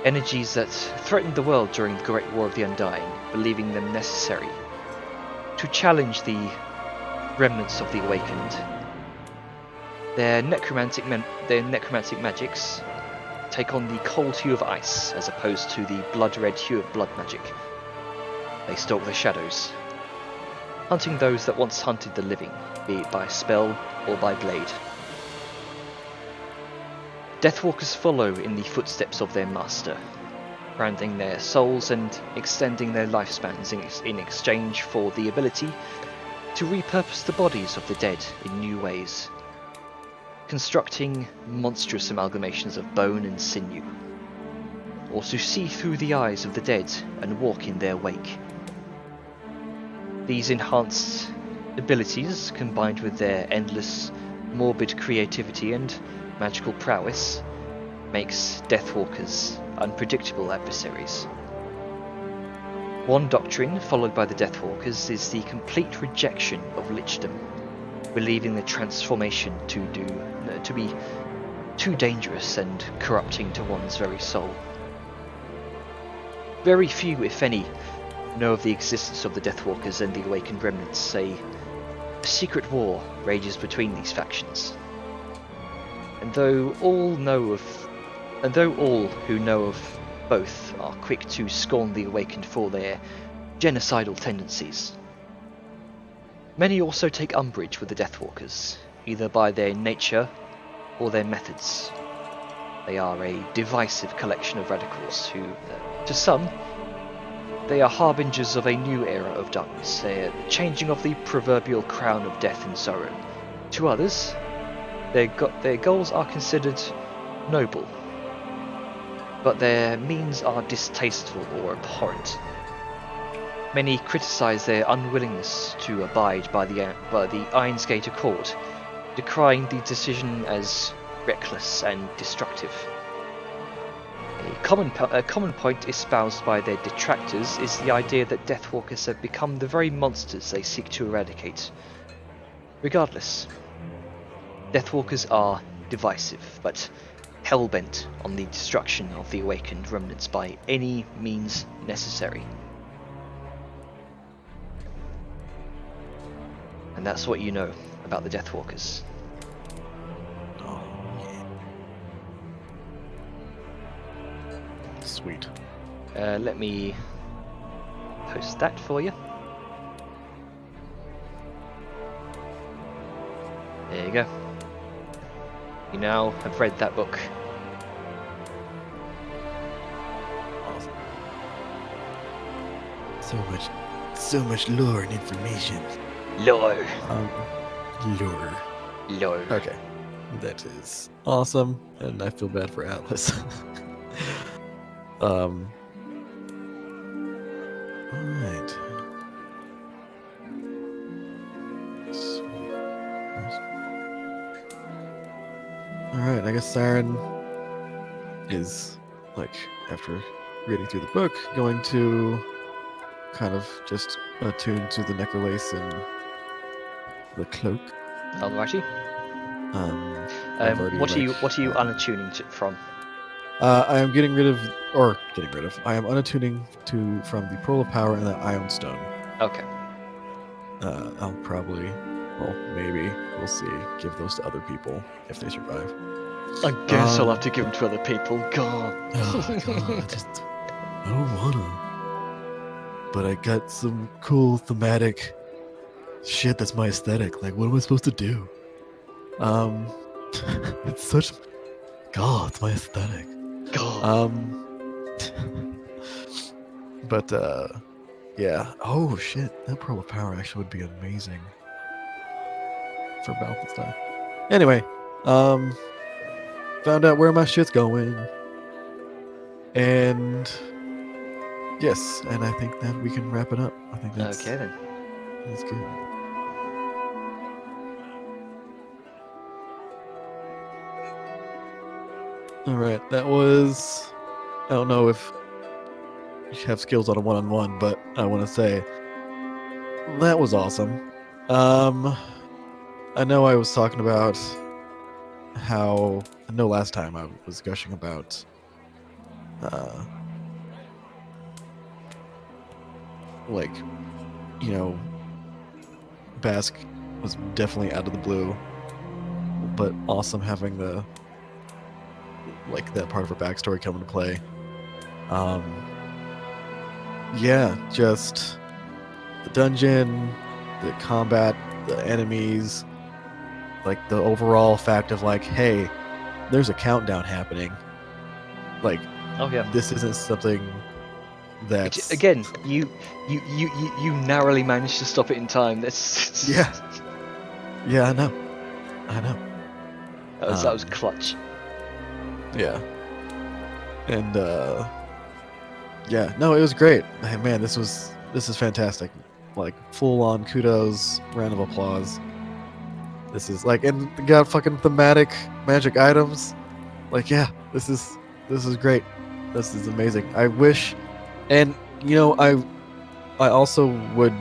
energies that threatened the world during the Great War of the Undying, believing them necessary to challenge the remnants of the Awakened. Their necromantic magics take on the cold hue of ice as opposed to the blood-red hue of blood magic. They stalk the shadows, hunting those that once hunted the living, be it by spell or by blade. Deathwalkers follow in the footsteps of their master, granting their souls and extending their lifespans in exchange for the ability to repurpose the bodies of the dead in new ways, constructing monstrous amalgamations of bone and sinew, or to see through the eyes of the dead and walk in their wake. These enhanced abilities, combined with their endless, morbid creativity and magical prowess, makes Deathwalkers unpredictable adversaries. One doctrine followed by the Deathwalkers is the complete rejection of lichdom, believing the transformation to be too dangerous and corrupting to one's very soul. Very few, if any, know of the existence of the Deathwalkers and the Awakened Remnants. A secret war rages between these factions. And though all who know of both are quick to scorn the Awakened for their genocidal tendencies, many also take umbrage with the Deathwalkers, either by their nature or their methods. They are a divisive collection of radicals who, to some, they are harbingers of a new era of darkness, a changing of the proverbial crown of death and sorrow. To others, their goals are considered noble, but their means are distasteful or abhorrent. Many criticize their unwillingness to abide by the Ironsgate Accord, decrying the decision as reckless and destructive. A common point espoused by their detractors is the idea that Deathwalkers have become the very monsters they seek to eradicate. Regardless, Deathwalkers are divisive, but hell-bent on the destruction of the Awakened Remnants by any means necessary. And that's what you know about the Deathwalkers. Oh, yeah. Sweet. Let me post that for you. There you go. You now have read that book. Awesome. So much lore and information. Lore. Lore. Okay. That is awesome, and I feel bad for Atlas. Alright. Alright, I guess Siren is, like, after reading through the book, going to kind of just attune to the necrolace and the cloak. Alrighty. I've already, what are you unattuning from? I am I am unattuning from the Pearl of Power and the Ion Stone. Okay. I'll probably, maybe, we'll see, give those to other people if they survive. I guess I'll have to give them to other people. God. Oh God, I don't wanna. But I got some cool thematic shit that's my aesthetic. Like, what am I supposed to do? It's such. God, it's my aesthetic. God. But yeah. Oh shit, that pearl of power actually would be amazing for Balthazar. Anyway, found out where my shit's going, and yes, and I think that we can wrap it up. I think that's Okay then. that's good. All right, that was. I don't know if you have skills on a one-on-one, but I want to say that was awesome. I know I was talking about how I know last time I was gushing about like, you know, Basque was definitely out of the blue, but awesome having the like that part of her backstory come into play. Yeah, just the dungeon, the combat, the enemies, like the overall fact of like, hey, there's a countdown happening. Like, Oh yeah. this isn't something that's Again, you narrowly managed to stop it in time. That's yeah, I know. That was clutch. Yeah, and yeah, no, it was great. Hey, man, this is fantastic. Like, full on kudos, round of applause. This is like, and got fucking thematic magic items. Like, yeah, this is great. This is amazing. I wish, and you know, I also would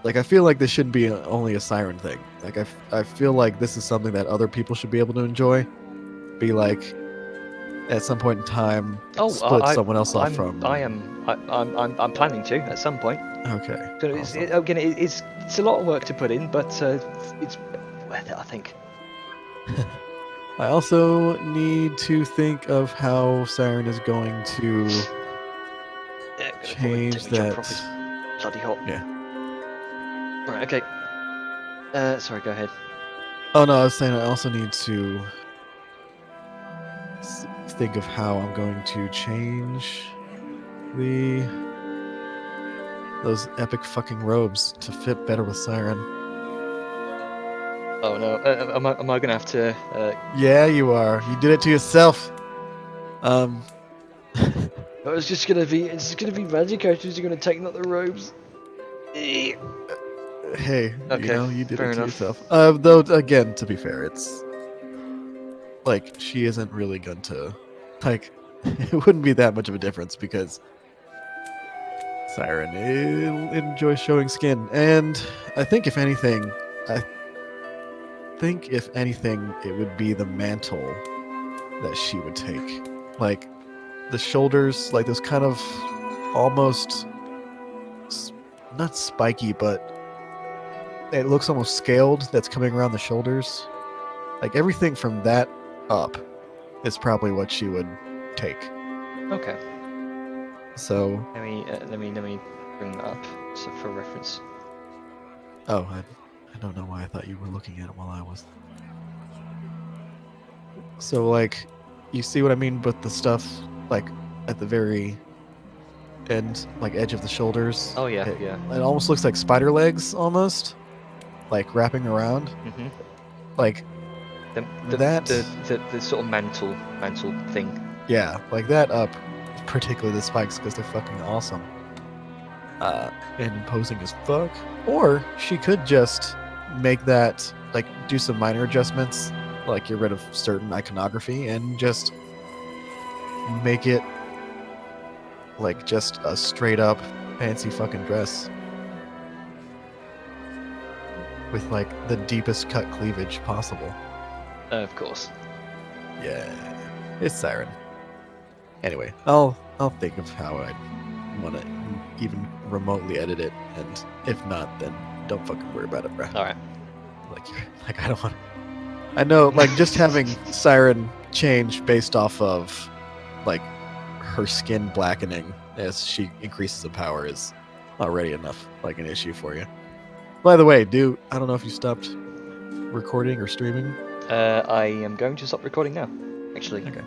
like. I feel like this shouldn't be only a Siren thing. Like, I feel like this is something that other people should be able to enjoy. Be like, at some point in time, split someone else off from. I'm planning to at some point. Okay. So awesome. it's a lot of work to put in, but it's worth it, I think. I also need to think of how Siren is going to change that. Bloody hot. Yeah. Right. Okay. Sorry. Go ahead. Oh no, I was saying I also need to think of how I'm going to change those epic fucking robes to fit better with Siren. Oh no, am I gonna have to? Yeah, you are. You did it to yourself. It's just gonna be magic characters who are gonna take out the robes. Hey, Okay, you know, you did fair it to enough. yourself. Though again, to be fair, it's like she isn't really going to like. It wouldn't be that much of a difference because Siren enjoys showing skin, and I think if anything, it would be the mantle that she would take, like the shoulders, like those kind of almost not spiky, but it looks almost scaled. That's coming around the shoulders, like everything from that up is probably what she would take. Okay. So let me bring that up so for reference. Oh, I don't know why I thought you were looking at it while I was. So like, you see what I mean with the stuff like at the very end, like edge of the shoulders. Oh yeah, it, yeah. It almost looks like spider legs, almost, like wrapping around. Mm-hmm. Like the sort of mantle thing. Yeah, like that up, particularly the spikes because they're fucking awesome. And imposing as fuck. Or she could just make that, like, do some minor adjustments, like get rid of certain iconography and just make it like just a straight up fancy fucking dress with like the deepest cut cleavage possible. Of course. Yeah, it's Siren. Anyway, I'll think of how I'd want to even remotely edit it, and if not, then don't fucking worry about it, bro. All right. Like I don't want. I know, like, just having Siren change based off of, like, her skin blackening as she increases in power is already enough, like, an issue for you. By the way, I don't know if you stopped recording or streaming. I am going to stop recording now, actually. Okay.